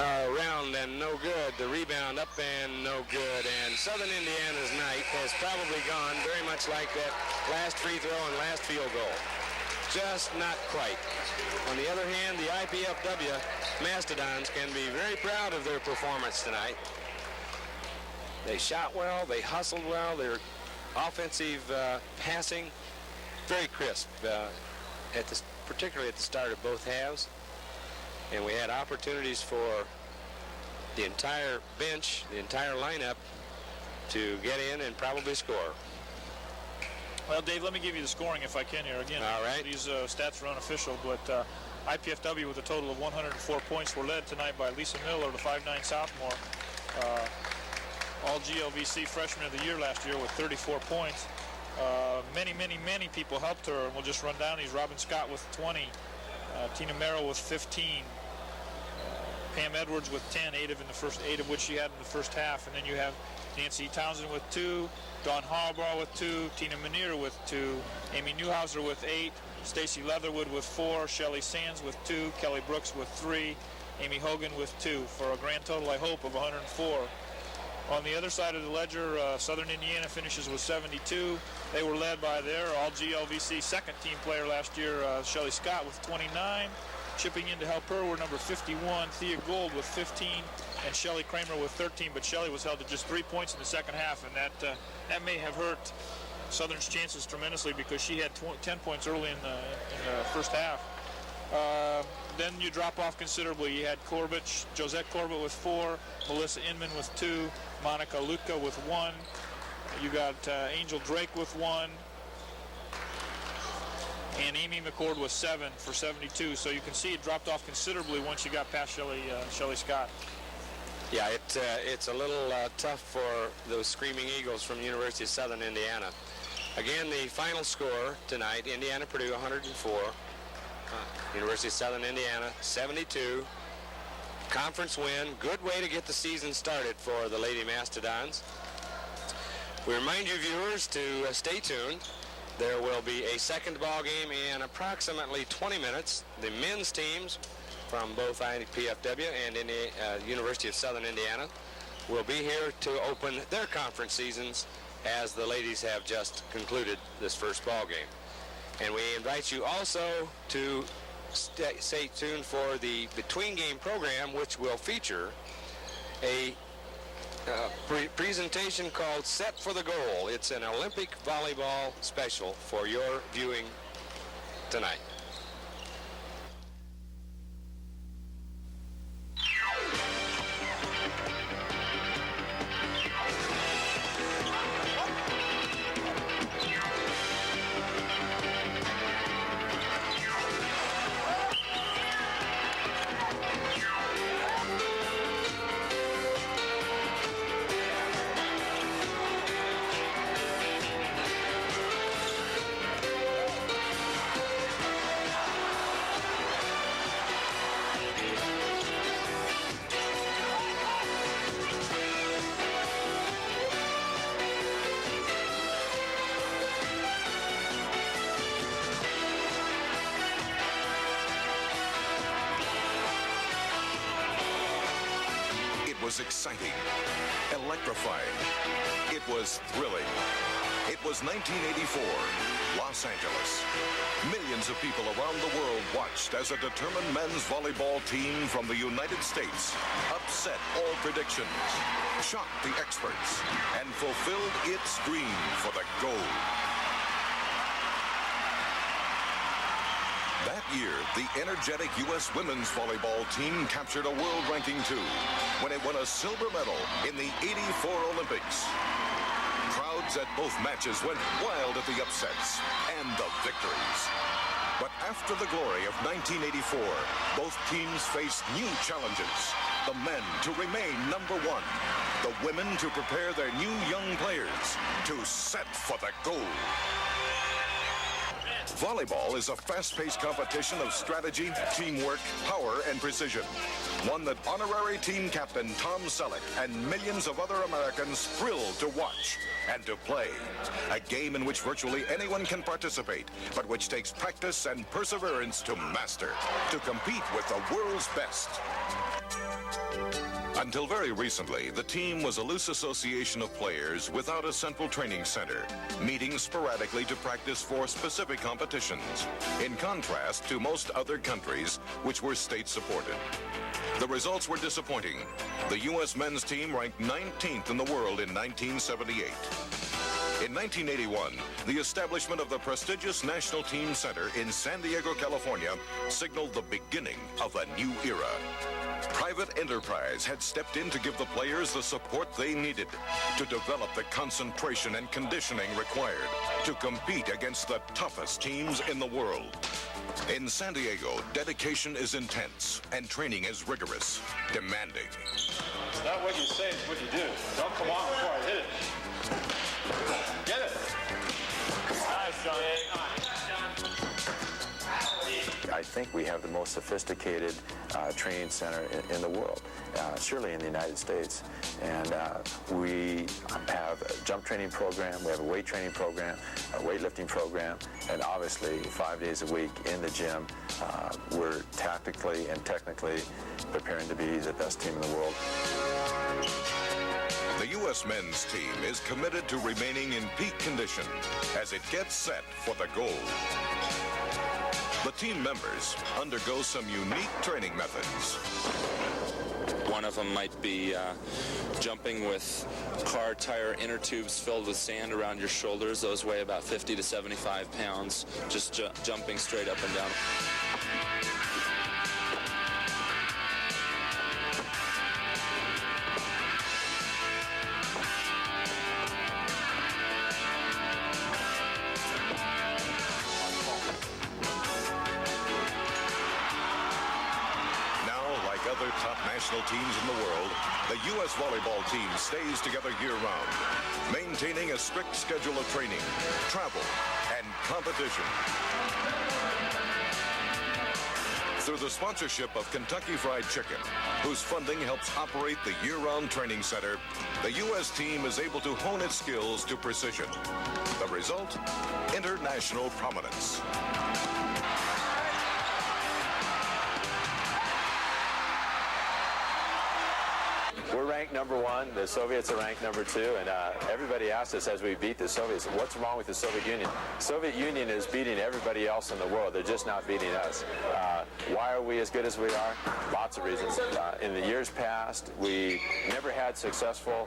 Around and no good. The rebound up and no good. And Southern Indiana's night has probably gone very much like that last free throw and last field goal. Just not quite. On the other hand, the IPFW Mastodons can be very proud of their performance tonight. They shot well, they hustled well, their offensive passing very crisp, particularly at the start of both halves. And we had opportunities for the entire bench, the entire lineup, to get in and probably score.
Well, Dave, let me give you the scoring if I can here. Again,
all right.
These stats are unofficial, but IPFW with a total of 104 points were led tonight by Lisa Miller, the 5'9" sophomore. All GLVC freshman of the year last year with 34 points. Many people helped her, and we'll just run down these. Robin Scott with 20, Tina Merrill with 15, Pam Edwards with 10, 8 of which she had in the first half, and then you have Nancy Townsend with 2, Dawn Harbaugh with 2, Tina Manier with 2, Amy Newhauser with 8, Stacy Leatherwood with 4, Shelley Sands with 2, Kelly Brooks with 3, Amy Hogan with 2, for a grand total, I hope, of 104. On the other side of the ledger, Southern Indiana finishes with 72. They were led by their all-GLVC second-team player last year, Shelley Scott, with 29. Chipping in to help her were number 51, Thea Gold, with 15, and Shelly Kramer with 13. But Shelly was held to just 3 points in the second half, and that may have hurt Southern's chances tremendously because she had 10 points early in the first half. Then you drop off considerably. You had Josette Corbett with 4, Melissa Inman with 2, Monica Lutka with 1. You got Angel Drake with 1. And Amy McCord was 7 for 72. So you can see it dropped off considerably once you got past Shelley Scott.
Yeah, it's a little tough for those Screaming Eagles from the University of Southern Indiana. Again, the final score tonight, Indiana-Purdue 104. University of Southern Indiana 72. Conference win. Good way to get the season started for the Lady Mastodons. We remind you viewers to stay tuned. There will be a second ball game in approximately 20 minutes. The men's teams from both IPFW and University of Southern Indiana will be here to open their conference seasons as the ladies have just concluded this first ball game. And we invite you also to stay tuned for the between game program, which will feature a presentation called Set for the Goal. It's an Olympic volleyball special for your viewing tonight.
was exciting, electrifying. It was thrilling. It was 1984, Los Angeles. Millions of people around the world watched as a determined men's volleyball team from the United States upset all predictions, shocked the experts, and fulfilled its dream for the gold. That year, the energetic U.S. women's volleyball team captured a world ranking 2 when it won a silver medal in the '84 Olympics. Crowds at both matches went wild at the upsets and the victories. But after the glory of 1984, both teams faced new challenges. The men to remain number 1. The women to prepare their new young players to set for the gold. Volleyball is a fast-paced competition of strategy, teamwork, power, and precision. One that honorary team captain Tom Selleck and millions of other Americans thrill to watch and to play. A game in which virtually anyone can participate, but which takes practice and perseverance to master, to compete with the world's best. Until very recently, the team was a loose association of players without a central training center, meeting sporadically to practice for specific competitions, in contrast to most other countries which were state-supported. The results were disappointing. The U.S. men's team ranked 19th in the world in 1978. In 1981, the establishment of the prestigious National Team Center in San Diego, California, signaled the beginning of a new era. Private enterprise had stepped in to give the players the support they needed to develop the concentration and conditioning required to compete against the toughest teams in the world. In San Diego, dedication is intense and training is rigorous, demanding.
It's not what you say, it's what you do. Don't come on before I hit it. Get it. Nice, John.
I think we have the most sophisticated training center in the world, surely in the United States. And we have a jump training program, we have a weight training program, a weightlifting program, and obviously 5 days a week in the gym, we're tactically and technically preparing to be the best team in the world.
The U.S. men's team is committed to remaining in peak condition as it gets set for the goal. The team members undergo some unique training methods.
One of them might be jumping with car tire inner tubes filled with sand around your shoulders. Those weigh about 50 to 75 pounds, just jumping straight up and down.
Top national teams in the world, the U.S. volleyball team stays together year-round, maintaining a strict schedule of training, travel, and competition. Through the sponsorship of Kentucky Fried Chicken, whose funding helps operate the year-round training center, the U.S. team is able to hone its skills to precision. The result? International prominence.
We're ranked number one. The Soviets are ranked number two, and everybody asks us as we beat the Soviets, what's wrong with the Soviet Union? Soviet Union is beating everybody else in the world. They're just not beating us. Why are we as good as we are? Lots of reasons. In the years past, we never had successful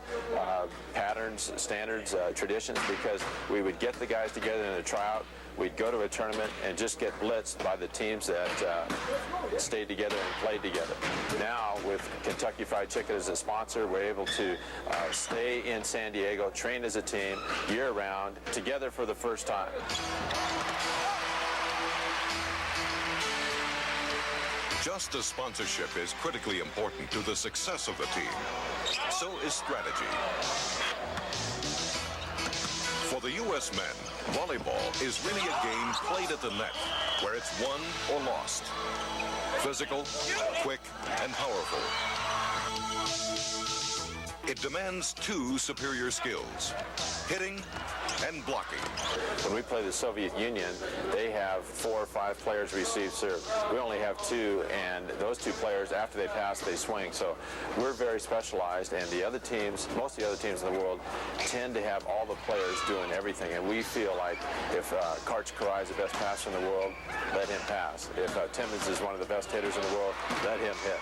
patterns, standards, traditions, because we would get the guys together in a tryout. We'd go to a tournament and just get blitzed by the teams that stayed together and played together. Now, with Kentucky Fried Chicken as a sponsor, we're able to stay in San Diego, train as a team, year-round, together for the first time.
Just as sponsorship is critically important to the success of the team, so is strategy. For the U.S. men, volleyball is really a game played at the net, where it's won or lost. Physical, quick, and powerful. It demands two superior skills, hitting and blocking.
When we play the Soviet Union, they have 4 or 5 players receive serve. We only have 2, and those 2 players, after they pass, they swing. So we're very specialized, and the other teams, most of the other teams in the world, tend to have all the players doing everything. And we feel like if Karch Karai is the best passer in the world, let him pass. If Timmons is one of the best hitters in the world, let him hit.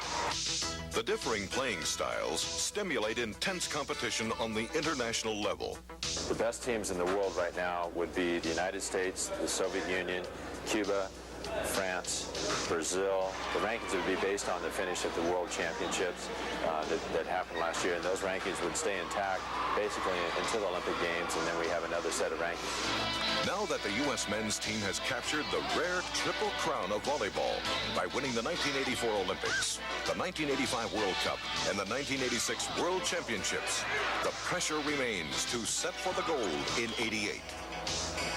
The differing playing styles stimulate intense competition on the international level.
The best teams in the world right now would be the United States, the Soviet Union, Cuba, France, Brazil. The rankings would be based on the finish at the World Championships that happened last year, and those rankings would stay intact basically until the Olympic Games, and then we have another set of rankings.
Now that the U.S. men's team has captured the rare triple crown of volleyball by winning the 1984 Olympics, the 1985 World Cup, and the 1986 World Championships, the pressure remains to set for the gold in '88.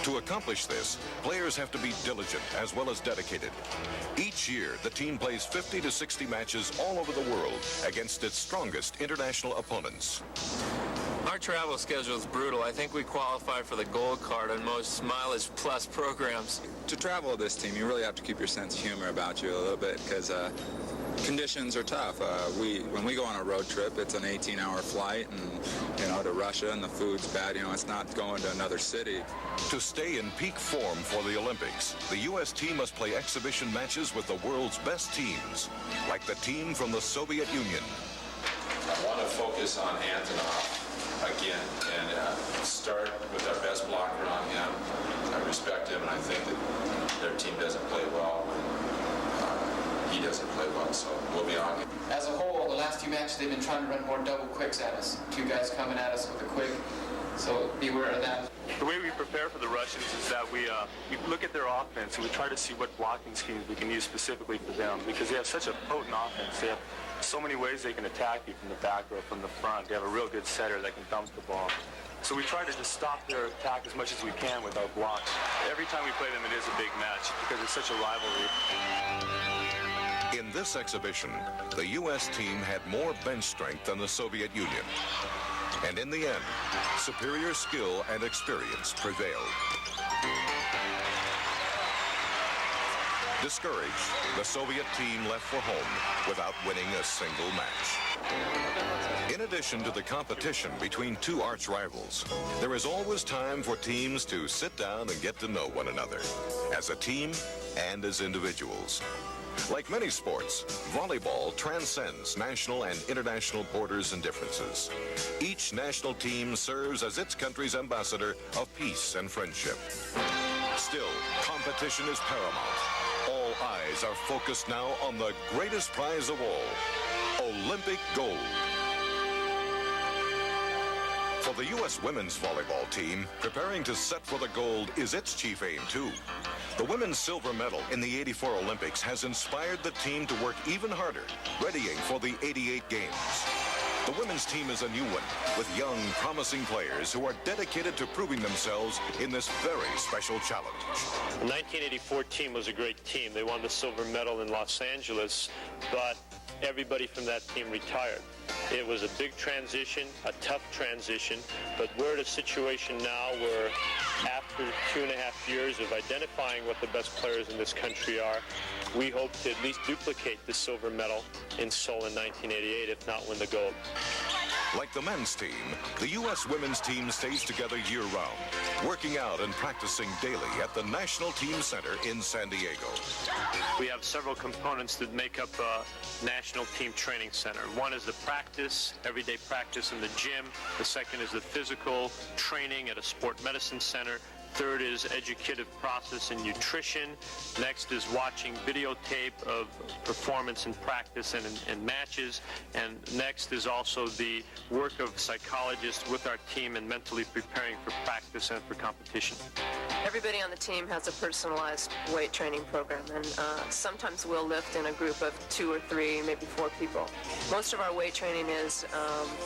To accomplish this, players have to be diligent as well as dedicated. Each year, the team plays 50 to 60 matches all over the world against its strongest international opponents.
Our travel schedule is brutal. I think we qualify for the gold card on most mileage plus programs.
To travel with this team, you really have to keep your sense of humor about you a little bit because conditions are tough. When we go on a road trip, it's an 18-hour flight, and to Russia, and the food's bad. It's not going to another city.
To stay in peak form for the Olympics, the U.S. team must play exhibition matches with the world's best teams, like the team from the Soviet Union.
I want to focus on Antonov again and start with our best blocker on him. I respect him, and I think that their team doesn't play well when he doesn't play well, so we'll be on him.
As a whole, the last few matches, they've been trying to run more double quicks at us. Two guys coming at us with a quick, so beware of that.
The way we prepare for the Russians is that we look at their offense and we try to see what blocking schemes we can use specifically for them, because they have such a potent offense. They have so many ways they can attack you from the back or from the front. They have a real good setter that can dump the ball. So we try to just stop their attack as much as we can with our blocks. Every time we play them, it is a big match because it's such a rivalry.
In this exhibition, the U.S. team had more bench strength than the Soviet Union. And in the end, superior skill and experience prevailed. Discouraged, the Soviet team left for home without winning a single match. In addition to the competition between two arch rivals, there is always time for teams to sit down and get to know one another, as a team and as individuals. Like many sports, volleyball transcends national and international borders and differences. Each national team serves as its country's ambassador of peace and friendship. Still, competition is paramount. All eyes are focused now on the greatest prize of all, Olympic gold. For the U.S. women's volleyball team, preparing to set for the gold is its chief aim, too. The women's silver medal in the '84 Olympics has inspired the team to work even harder, readying for the '88 Games. The women's team is a new one, with young, promising players who are dedicated to proving themselves in this very special challenge.
The 1984 team was a great team. They won the silver medal in Los Angeles, but everybody from that team retired. It was a big transition, a tough transition, but we're at a situation now where after 2.5 years of identifying what the best players in this country are, we hope to at least duplicate the silver medal in Seoul in 1988, if not win the gold.
Like the men's team, the U.S. women's team stays together year-round, working out and practicing daily at the National Team Center in San Diego.
We have several components that make up a National Team Training Center. One is the practice, everyday practice in the gym. The second is the physical training at a sport medicine center. Third is educative process and nutrition. Next is watching videotape of performance and practice and matches. And next is also the work of psychologists with our team and mentally preparing for practice and for competition.
Everybody on the team has a personalized weight training program, and sometimes we'll lift in a group of 2 or 3, maybe 4 people. Most of our weight training is,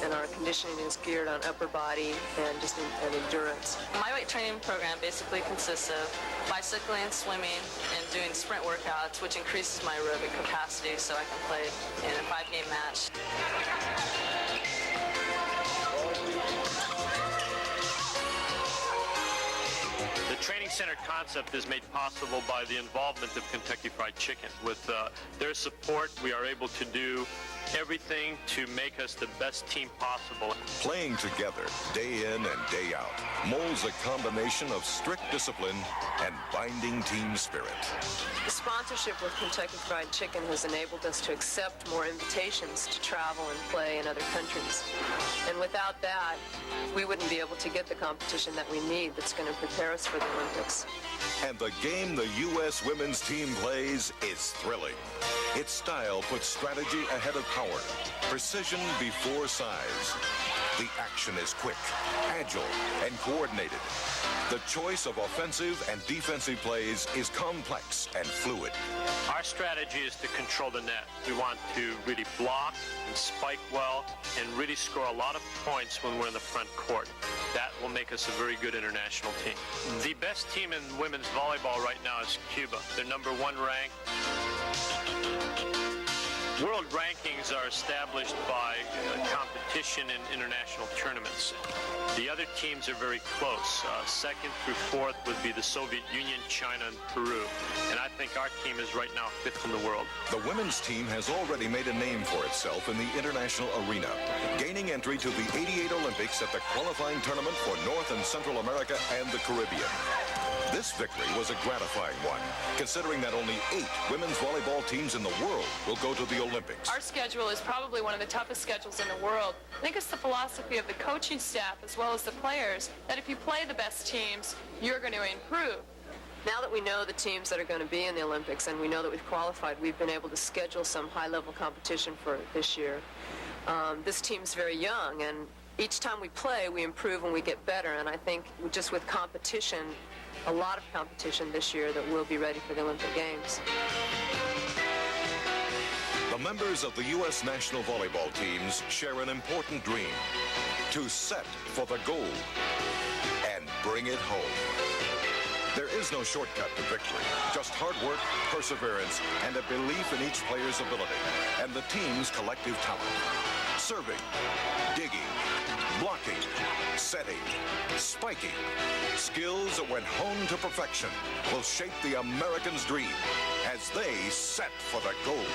and our conditioning is geared on upper body and just and endurance.
My weight training program basically consists of bicycling, swimming, and doing sprint workouts, which increases my aerobic capacity so I can play in a 5-game match.
The training center concept is made possible by the involvement of Kentucky Fried Chicken. With their support, we are able to do everything to make us the best team possible.
Playing together, day in and day out, molds a combination of strict discipline and binding team spirit.
The sponsorship with Kentucky Fried Chicken has enabled us to accept more invitations to travel and play in other countries. And without that, we wouldn't be able to get the competition that we need that's going to prepare us for the Olympics.
And the game the U.S. women's team plays is thrilling. Its style puts strategy ahead of power, precision before size. The action is quick, agile, and coordinated. The choice of offensive and defensive plays is complex and fluid.
Our strategy is to control the net. We want to really block and spike well and really score a lot of points when we're in the front court. That will make us a very good international team. The best team in women's volleyball right now is Cuba. They're number 1 ranked. World rankings are established by competition in international tournaments. The other teams are very close. Second through fourth would be the Soviet Union, China, and Peru. And I think our team is right now 5th in the world.
The women's team has already made a name for itself in the international arena, gaining entry to the '88 Olympics at the qualifying tournament for North and Central America and the Caribbean. This victory was a gratifying one, considering that only 8 women's volleyball teams in the world will go to the Olympics.
Our schedule is probably one of the toughest schedules in the world. I think it's the philosophy of the coaching staff as well as the players that if you play the best teams, you're going to improve.
Now that we know the teams that are going to be in the Olympics and we know that we've qualified, we've been able to schedule some high-level competition for this year. This team's very young, and each time we play, we improve and we get better. And I think just with competition, a lot of competition this year, that we'll be ready for the Olympic Games.
The members of the U.S. national volleyball teams share an important dream: to set for the gold and bring it home. There is no shortcut to victory, just hard work, perseverance, and a belief in each player's ability and the team's collective talent. Serving, digging, blocking, setting, spiking. Skills that when honed to perfection will shape the Americans' dream as they set for the gold.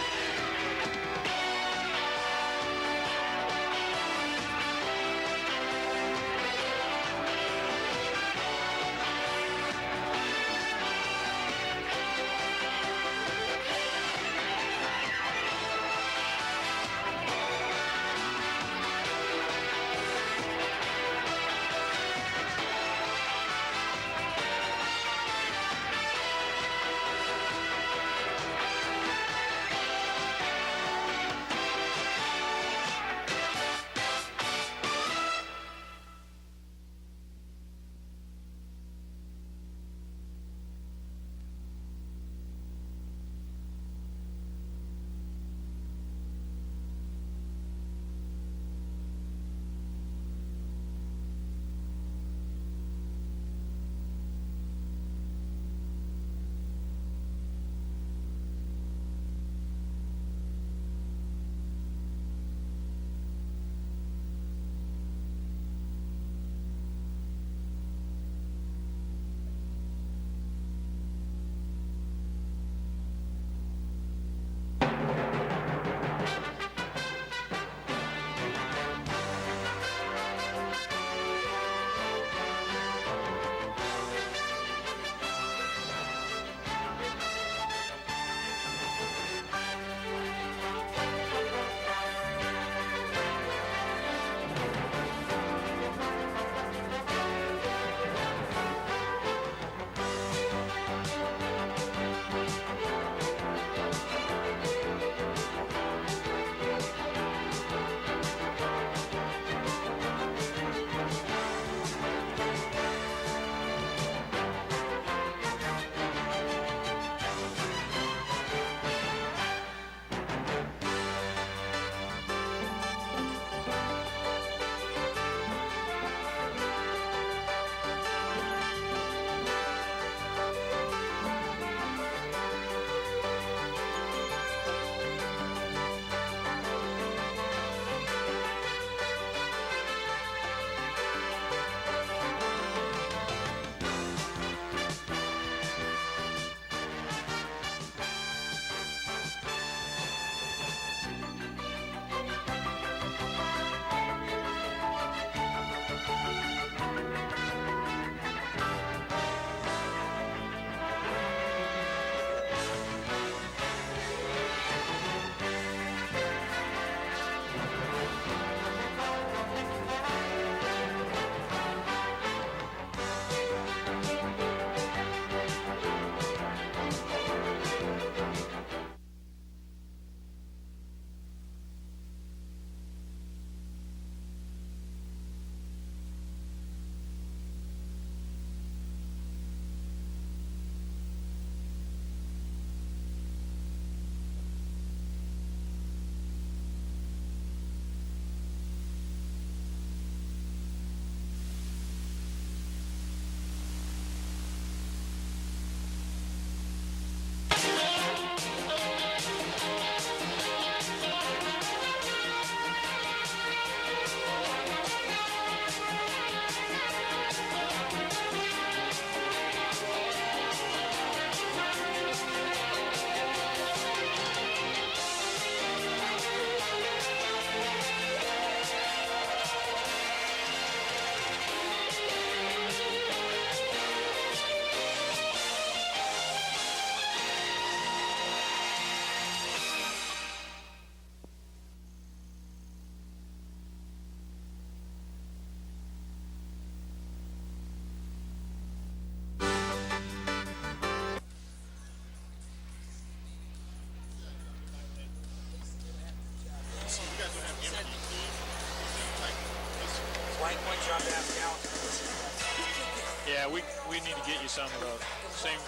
Yeah, we need to get you some of those.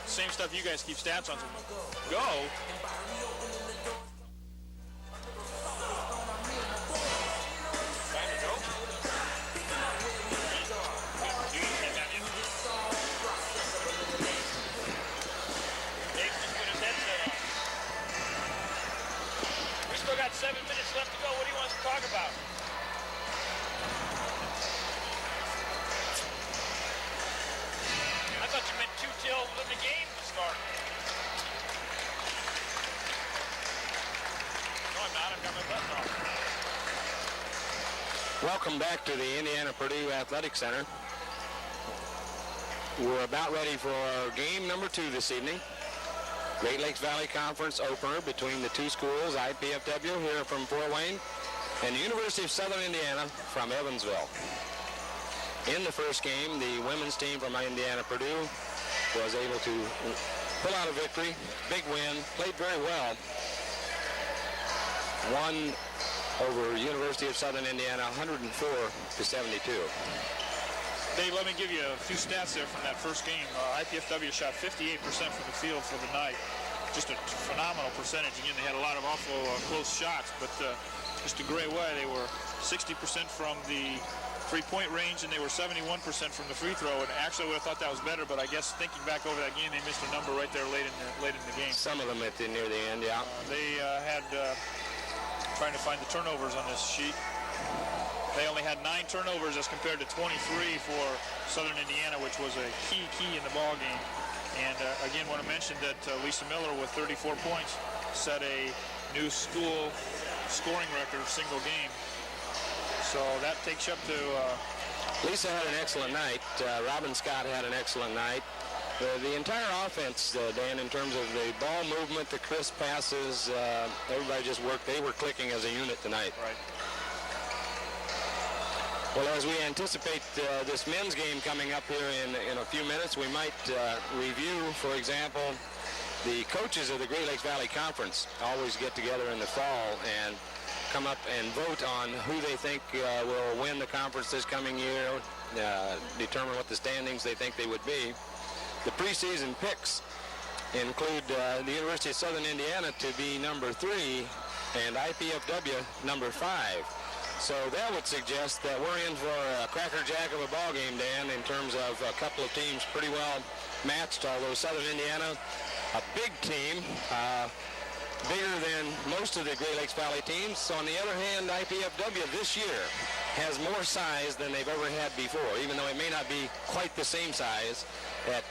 Same stuff you guys keep stats on. Go. We still got 7 minutes left to go. What do you want us to talk about? I thought you meant 2 till when the game started. No, I'm not. I've got my button on.
Welcome back to the Indiana-Purdue Athletic Center. We're about ready for game number 2 this evening. Great Lakes Valley Conference opener between the two schools, IPFW here from Fort Wayne and the University of Southern Indiana from Evansville. In the first game, the women's team from Indiana-Purdue was able to pull out a victory, big win, played very well. Won over University of Southern Indiana 104-72.
Dave, let me give you a few stats there from that first game. IPFW shot 58% from the field for the night. Just a phenomenal percentage. Again, they had a lot of awful close shots, but just a great way. They were 60% from the three-point range, and they were 71% from the free throw. And actually, I would have thought that was better, but I guess thinking back over that game, they missed a number right there late in the game.
Some of them at near the end, yeah.
They had trying to find the turnovers on this sheet. They only had 9 turnovers as compared to 23 for Southern Indiana, which was a key in the ball game. And again, want to mention that Lisa Miller with 34 points set a new school scoring record single game. So that takes you up to...
Lisa had an excellent night. Robin Scott had an excellent night. The entire offense, Dan, in terms of the ball movement, the crisp passes, everybody just worked. They were clicking as a unit tonight.
Right.
Well, as we anticipate this men's game coming up here in a few minutes, we might review, for example, the coaches of the Great Lakes Valley Conference always get together in the fall and come up and vote on who they think will win the conference this coming year, determine what the standings they think they would be. The preseason picks include the University of Southern Indiana to be number 3 and IPFW number 5. So that would suggest that we're in for a crackerjack of a ball game, Dan, in terms of a couple of teams pretty well matched, although Southern Indiana, a big team, bigger than most of the Great Lakes Valley teams. So on the other hand, IPFW this year has more size than they've ever had before, even though it may not be quite the same size that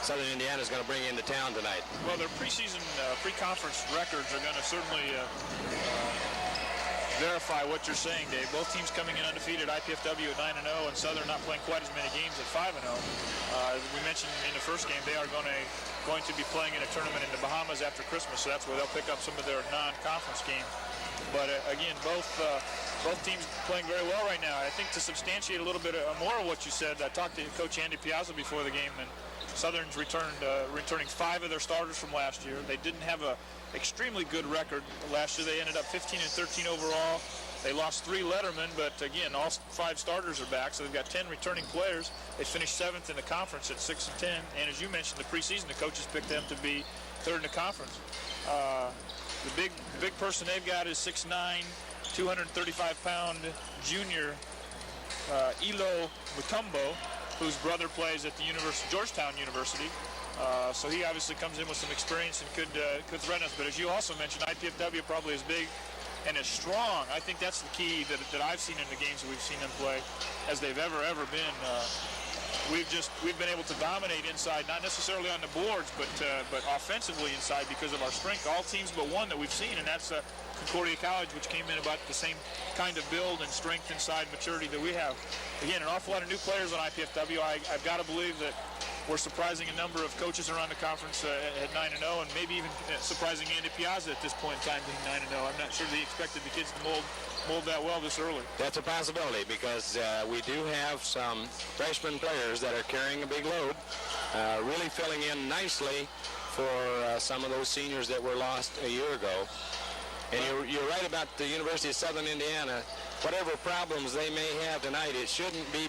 Southern Indiana is going to bring into town tonight.
Well, their preseason, pre-conference records are going to certainly verify what you're saying, Dave. Both teams coming in undefeated, IPFW at 9-0, and Southern not playing quite as many games at 5-0. As we mentioned in the first game, they are going to be playing in a tournament in the Bahamas after Christmas, so that's where they'll pick up some of their non-conference games. But again, both teams playing very well right now. I think to substantiate a little bit more of what you said, I talked to Coach Andy Piazza before the game, and Southern's returning 5 of their starters from last year. They didn't have a extremely good record last year. They ended up 15-13 overall. They lost 3 lettermen, but again, all 5 starters are back, so they've got 10 returning players. They finished 7th in the conference at 6-10, and as you mentioned, the preseason, the coaches picked them to be 3rd in the conference. The big person they've got is 6'9", 235-pound junior Elo Mutombo, whose brother plays at the Georgetown University. So he obviously comes in with some experience and could threaten us. But as you also mentioned, IPFW probably as big and as strong. I think that's the key that I've seen in the games that we've seen them play as they've ever been. We've been able to dominate inside, not necessarily on the boards, but offensively inside because of our strength. All teams but one that we've seen, and that's Concordia College, which came in about the same kind of build and strength inside maturity that we have. Again, an awful lot of new players on IPFW. I've got to believe that we're surprising a number of coaches around the conference at 9-0, and maybe even surprising Andy Piazza at this point in time being 9-0. I'm not sure that he expected the kids to mold that well this early.
That's a possibility because we do have some freshman players that are carrying a big load, really filling in nicely for some of those seniors that were lost a year ago. And you're right about the University of Southern Indiana. Whatever problems they may have tonight, it shouldn't be